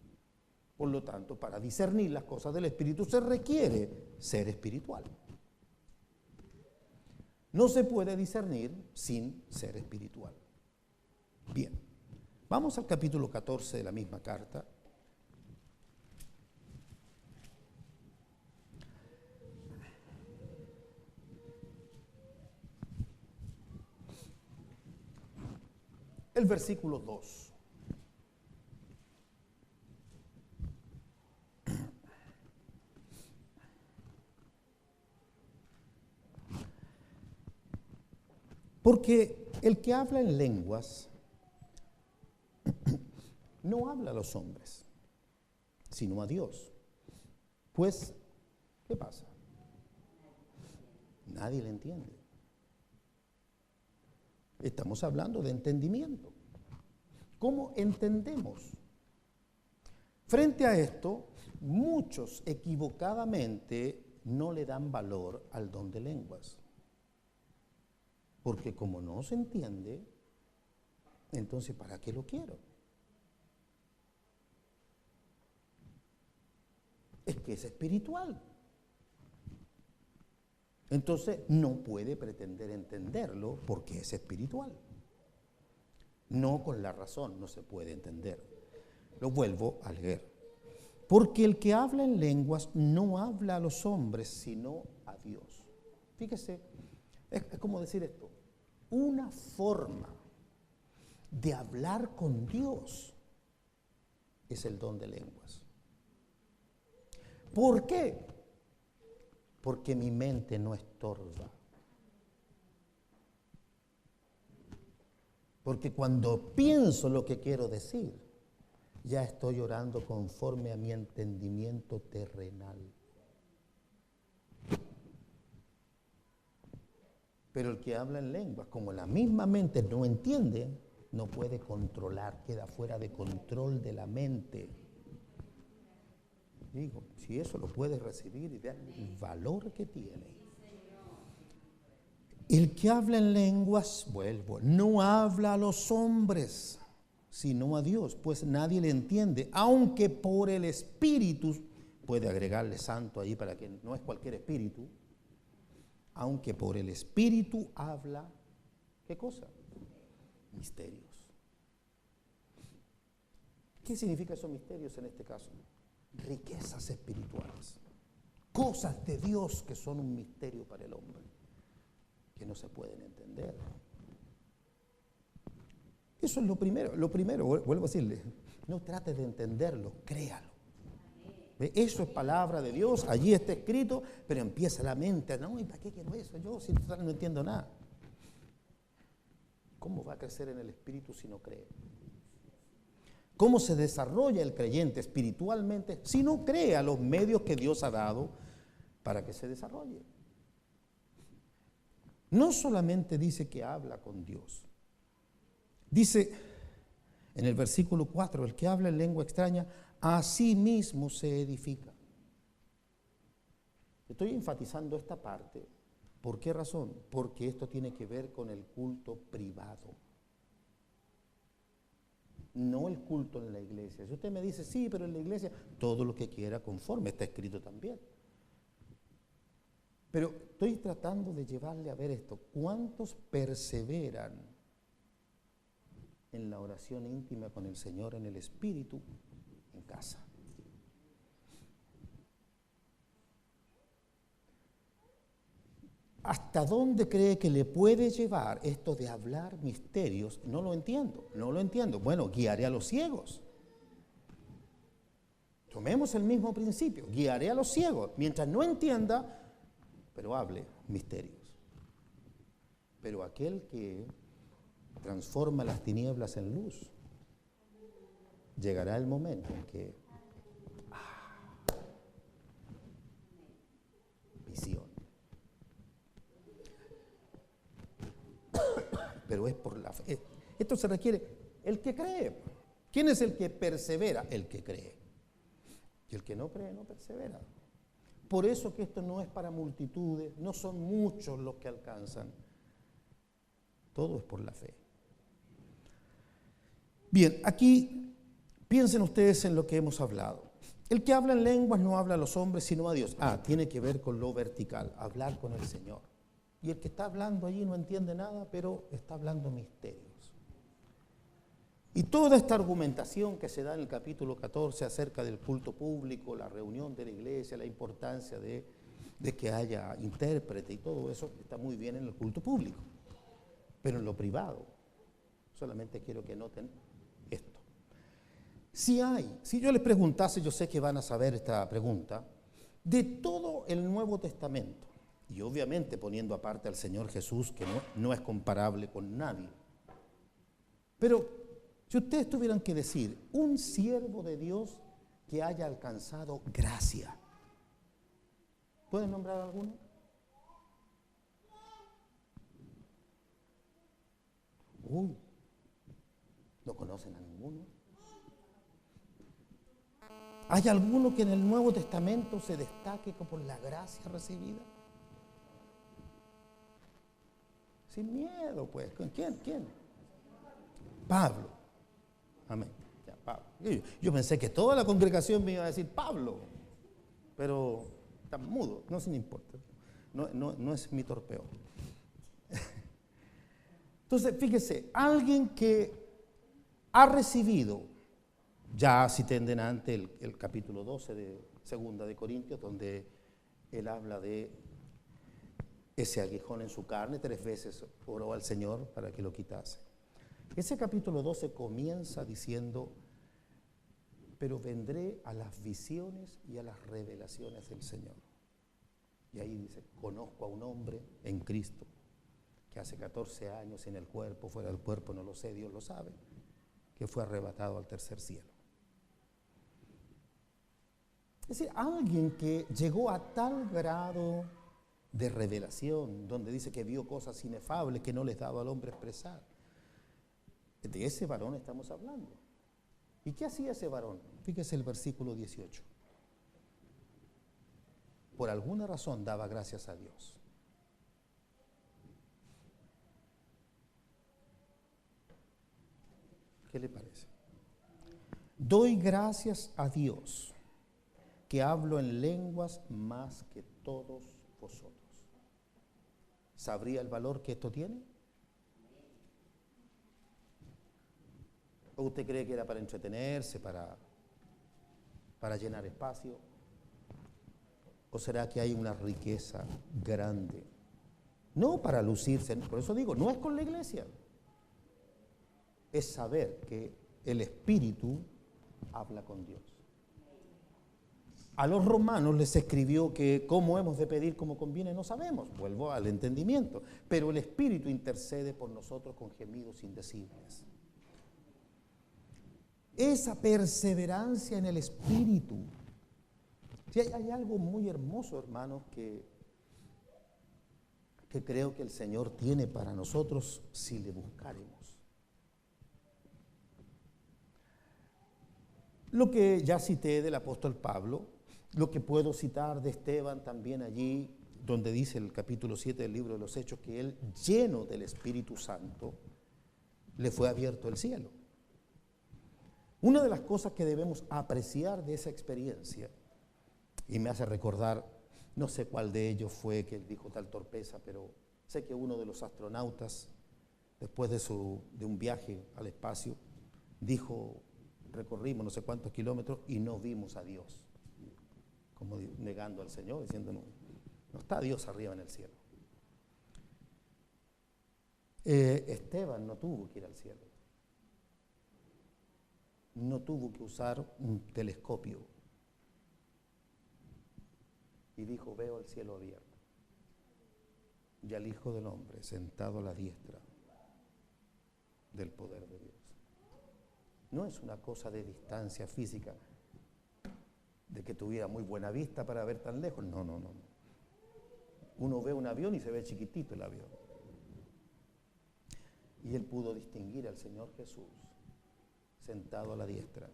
Por lo tanto, para discernir las cosas del Espíritu se requiere ser espiritual. No se puede discernir sin ser espiritual. Bien. Vamos al capítulo 14 de la misma carta. El versículo 2. Porque el que habla en lenguas no habla a los hombres, sino a Dios. Pues, ¿qué pasa? Nadie le entiende. Estamos hablando de entendimiento. ¿Cómo entendemos? Frente a esto, muchos equivocadamente no le dan valor al don de lenguas. Porque como no se entiende, entonces ¿para qué lo quiero? Es que es espiritual. Entonces no puede pretender entenderlo porque es espiritual. No con la razón no se puede entender. Lo vuelvo a leer. Porque el que habla en lenguas no habla a los hombres, sino a Dios. Fíjese, es como decir esto. Una forma de hablar con Dios es el don de lenguas. ¿Por qué? Porque mi mente no estorba. Porque cuando pienso lo que quiero decir, ya estoy orando conforme a mi entendimiento terrenal. Pero el que habla en lenguas, como la misma mente no entiende, no puede controlar, queda fuera de control de la mente. Digo, si eso lo puede recibir y vean el valor que tiene. El que habla en lenguas, vuelvo, no habla a los hombres, sino a Dios, pues nadie le entiende, aunque por el Espíritu, puede agregarle santo ahí para que no es cualquier espíritu, aunque por el Espíritu habla, ¿qué cosa? misterios. ¿Qué significa esos misterios en este caso? Riquezas espirituales. Cosas de Dios que son un misterio para el hombre, que no se pueden entender. Eso es lo primero. Lo primero, vuelvo a decirle, no trate de entenderlo, créalo. ¿Ve? Eso es palabra de Dios, allí está escrito, pero empieza la mente, no, ¿y para qué quiero eso? Yo si no entiendo nada. ¿Cómo va a crecer en el espíritu si no cree? ¿Cómo se desarrolla el creyente espiritualmente si no cree a los medios que Dios ha dado para que se desarrolle? No solamente dice que habla con Dios. Dice en el versículo 4, el que habla en lengua extraña, a sí mismo se edifica. Estoy enfatizando esta parte. ¿Por qué razón? Porque esto tiene que ver con el culto privado. No el culto en la iglesia. Si usted me dice, sí, pero en la iglesia, todo lo que quiera conforme, está escrito también. Pero estoy tratando de llevarle a ver esto. ¿Cuántos perseveran en la oración íntima con el Señor en el Espíritu en casa? ¿Hasta dónde cree que le puede llevar esto de hablar misterios? No lo entiendo. Bueno, guiaré a los ciegos. Tomemos el mismo principio, guiaré a los ciegos. Mientras no entienda, pero hable misterios. Pero aquel que transforma las tinieblas en luz, llegará el momento en que visión. Pero es por la fe. Esto se requiere el que cree. ¿Quién es el que persevera? El que cree. Y el que no cree no persevera. Por eso que esto no es para multitudes, no son muchos los que alcanzan. Todo es por la fe. Bien, aquí piensen ustedes en lo que hemos hablado. El que habla en lenguas no habla a los hombres, sino a Dios. Tiene que ver con lo vertical, hablar con el Señor. Y el que está hablando allí no entiende nada, pero está hablando misterios. Y toda esta argumentación que se da en el capítulo 14 acerca del culto público, la reunión de la iglesia, la importancia de que haya intérprete y todo eso, está muy bien en el culto público. Pero en lo privado, solamente quiero que noten esto. Si yo les preguntase, yo sé que van a saber esta pregunta, de todo el Nuevo Testamento, y obviamente poniendo aparte al Señor Jesús, que no es comparable con nadie, pero si ustedes tuvieran que decir un siervo de Dios que haya alcanzado gracia, ¿pueden nombrar alguno? ¿No conocen a ninguno? ¿Hay alguno que en el Nuevo Testamento se destaque por la gracia recibida? Sin miedo, pues. ¿Con quién? Pablo. Amén. Ya, Pablo. Yo pensé que toda la congregación me iba a decir Pablo, pero está mudo, no se me importa. No es mi torpeo. Entonces, fíjese, alguien que ha recibido, ya citen delante el capítulo 12 de Segunda de Corintios, donde él habla de ese aguijón en su carne, 3 veces oró al Señor para que lo quitase. Ese capítulo 12 comienza diciendo, pero vendré a las visiones y a las revelaciones del Señor. Y ahí dice, conozco a un hombre en Cristo, que hace 14 años en el cuerpo, fuera del cuerpo, no lo sé, Dios lo sabe, que fue arrebatado al tercer cielo. Es decir, alguien que llegó a tal grado de revelación, donde dice que vio cosas inefables que no les daba al hombre expresar. De ese varón estamos hablando. ¿Y qué hacía ese varón? Fíjese el versículo 18. Por alguna razón daba gracias a Dios. ¿Qué le parece? Doy gracias a Dios que hablo en lenguas más que todos vosotros. ¿Sabría el valor que esto tiene? ¿O usted cree que era para entretenerse, para llenar espacio? ¿O será que hay una riqueza grande? No para lucirse, por eso digo, no es con la iglesia. Es saber que el Espíritu habla con Dios. A los romanos les escribió que cómo hemos de pedir como conviene no sabemos, vuelvo al entendimiento, pero el Espíritu intercede por nosotros con gemidos indecibles. Esa perseverancia en el Espíritu. Si hay algo muy hermoso, hermanos, que creo que el Señor tiene para nosotros si le buscaremos. Lo que ya cité del apóstol Pablo, lo que puedo citar de Esteban también allí, donde dice el capítulo 7 del libro de los Hechos, que él, lleno del Espíritu Santo, le fue abierto el cielo. Una de las cosas que debemos apreciar de esa experiencia, y me hace recordar, no sé cuál de ellos fue que dijo tal torpeza, pero sé que uno de los astronautas, después de un viaje al espacio, dijo, recorrimos no sé cuántos kilómetros y no vimos a Dios, como negando al Señor, diciendo, no está Dios arriba en el cielo. Esteban no tuvo que ir al cielo, no tuvo que usar un telescopio, y dijo, veo el cielo abierto y al Hijo del Hombre sentado a la diestra del poder de Dios. No es una cosa de distancia física, de que tuviera muy buena vista para ver tan lejos. No. Uno ve un avión y se ve chiquitito el avión. Y él pudo distinguir al Señor Jesús sentado a la diestra.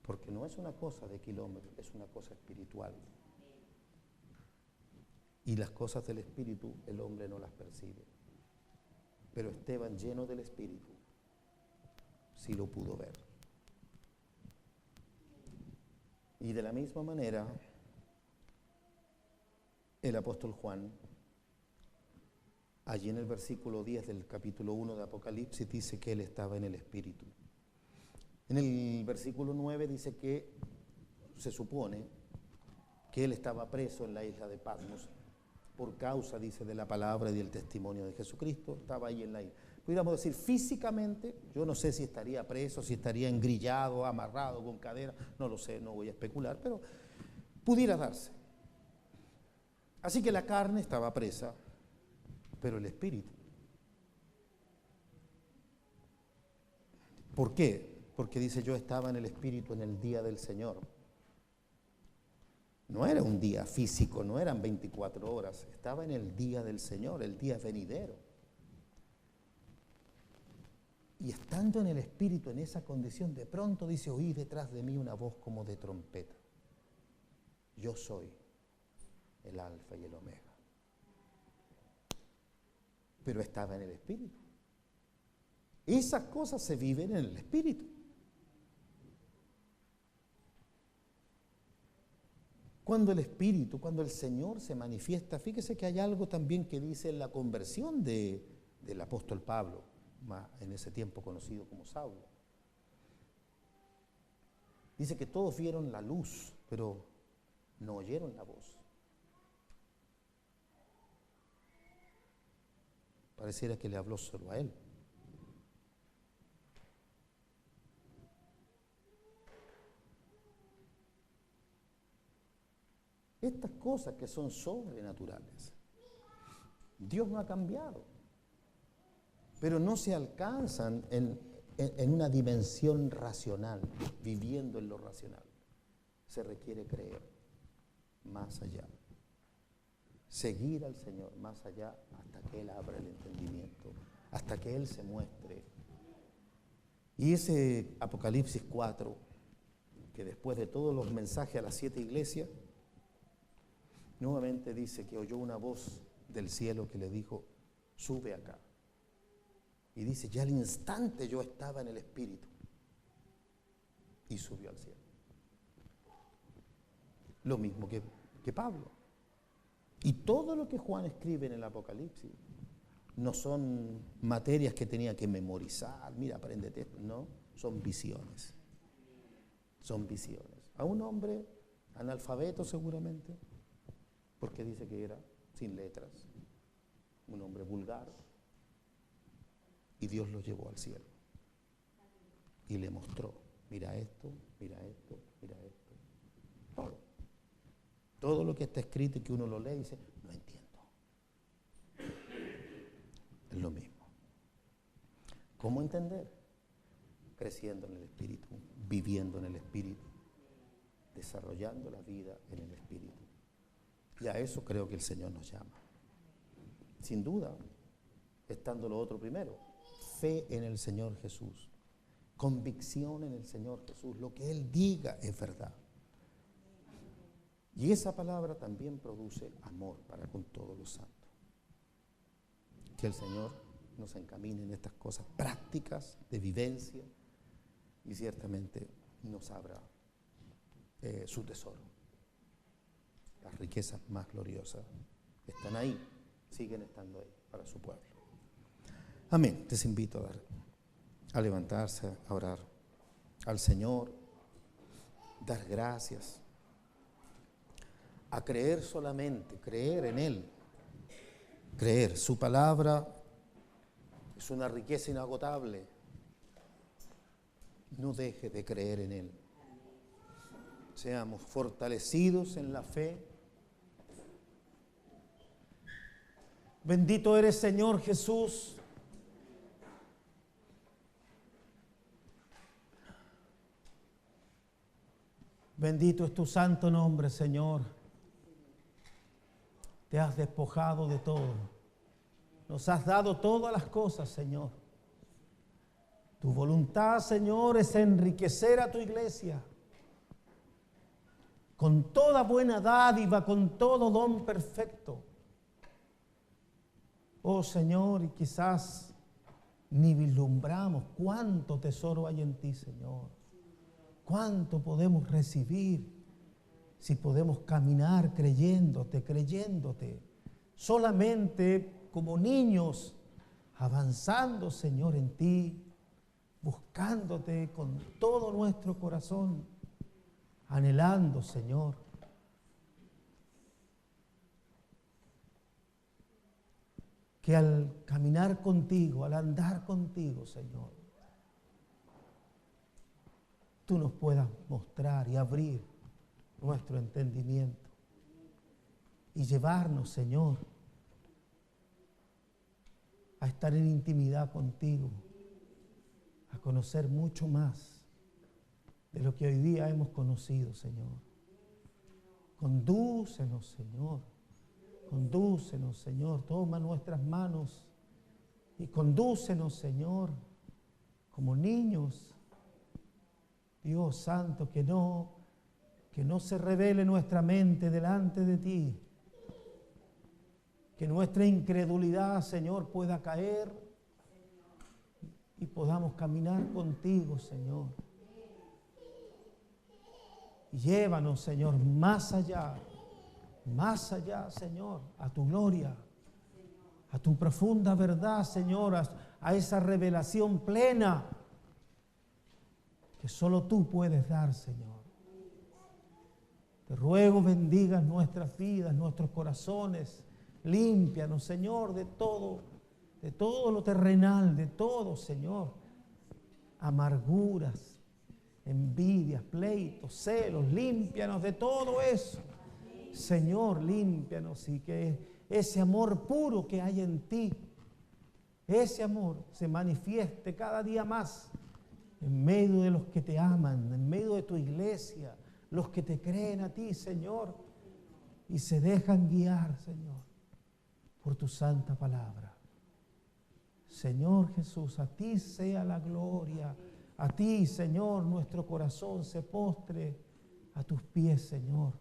Porque no es una cosa de kilómetros, es una cosa espiritual. Y las cosas del Espíritu el hombre no las percibe. Pero Esteban, lleno del Espíritu, sí lo pudo ver. Y de la misma manera, el apóstol Juan, allí en el versículo 10 del capítulo 1 de Apocalipsis, dice que él estaba en el Espíritu. En el versículo 9 dice que se supone que él estaba preso en la isla de Patmos por causa, dice, de la palabra y del testimonio de Jesucristo. Estaba ahí en la isla. Pudiéramos decir, físicamente, yo no sé si estaría preso, si estaría engrillado, amarrado con cadera, no lo sé, no voy a especular, pero pudiera darse. Así que la carne estaba presa, pero el espíritu. ¿Por qué? Porque dice, yo estaba en el espíritu en el día del Señor. No era un día físico, no eran 24 horas, estaba en el día del Señor, el día venidero. Y estando en el Espíritu, en esa condición, de pronto dice, oí detrás de mí una voz como de trompeta. Yo soy el Alfa y el Omega. Pero estaba en el Espíritu. Esas cosas se viven en el Espíritu. Cuando el Espíritu, cuando el Señor se manifiesta, fíjese que hay algo también que dice en la conversión del apóstol Pablo, en ese tiempo conocido como Saulo. Dice que todos vieron la luz, pero no oyeron la voz. Pareciera que le habló solo a él. Estas cosas que son sobrenaturales, Dios no ha cambiado, pero no se alcanzan en una dimensión racional, viviendo en lo racional. Se requiere creer más allá, seguir al Señor más allá hasta que Él abra el entendimiento, hasta que Él se muestre. Y ese Apocalipsis 4, que después de todos los mensajes a las 7 iglesias, nuevamente dice que oyó una voz del cielo que le dijo, sube acá. Y dice, ya al instante yo estaba en el Espíritu y subió al cielo. Lo mismo que Pablo. Y todo lo que Juan escribe en el Apocalipsis no son materias que tenía que memorizar. Mira, apréndete esto. No, son visiones. Son visiones. A un hombre analfabeto seguramente, porque dice que era sin letras, un hombre vulgar, y Dios lo llevó al cielo y le mostró, mira esto, mira esto, mira esto, todo lo que está escrito y que uno lo lee y dice, no entiendo. Es lo mismo. ¿Cómo entender? Creciendo en el Espíritu, viviendo en el Espíritu, desarrollando la vida en el Espíritu. Y a eso creo que el Señor nos llama. Sin duda, estando lo otro primero, fe en el Señor Jesús, convicción en el Señor Jesús, lo que Él diga es verdad. Y esa palabra también produce amor para con todos los santos. Que el Señor nos encamine en estas cosas prácticas de vivencia y ciertamente nos abra su tesoro. Las riquezas más gloriosas están ahí, siguen estando ahí para su pueblo. Amén. Les invito a levantarse, a orar al Señor, dar gracias, a creer solamente, creer en Él, creer. Su palabra es una riqueza inagotable. No deje de creer en Él. Seamos fortalecidos en la fe. Bendito eres, Señor Jesús. Bendito es tu santo nombre, Señor. Te has despojado de todo. Nos has dado todas las cosas, Señor. Tu voluntad, Señor, es enriquecer a tu iglesia con toda buena dádiva, con todo don perfecto. Oh, Señor, y quizás ni vislumbramos cuánto tesoro hay en ti, Señor. Cuánto podemos recibir si podemos caminar creyéndote, solamente como niños, avanzando, Señor, en ti, buscándote con todo nuestro corazón, anhelando, Señor, que al caminar contigo, al andar contigo, Señor, tú nos puedas mostrar y abrir nuestro entendimiento y llevarnos, Señor, a estar en intimidad contigo, a conocer mucho más de lo que hoy día hemos conocido, Señor. Condúcenos, Señor. Condúcenos, Señor. Toma nuestras manos y condúcenos, Señor, como niños. Dios Santo, que no se revele nuestra mente delante de ti. Que nuestra incredulidad, Señor, pueda caer y podamos caminar contigo, Señor. Y llévanos, Señor, más allá, Señor, a tu gloria, a tu profunda verdad, Señor, a esa revelación plena que solo tú puedes dar, Señor. Te ruego bendigas nuestras vidas, nuestros corazones. Límpianos, Señor, de todo lo terrenal, de todo, Señor. Amarguras, envidias, pleitos, celos. Límpianos de todo eso. Señor, límpianos y que ese amor puro que hay en ti, ese amor se manifieste cada día más en medio de los que te aman, en medio de tu iglesia, los que te creen a ti, Señor, y se dejan guiar, Señor, por tu santa palabra. Señor Jesús, a ti sea la gloria, a ti, Señor, nuestro corazón se postre a tus pies, Señor,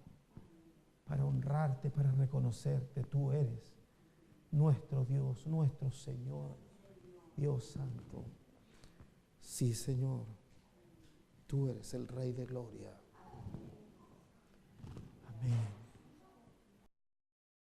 para honrarte, para reconocerte. Tú eres nuestro Dios, nuestro Señor, Dios Santo. Sí, Señor, tú eres el Rey de Gloria. Amén.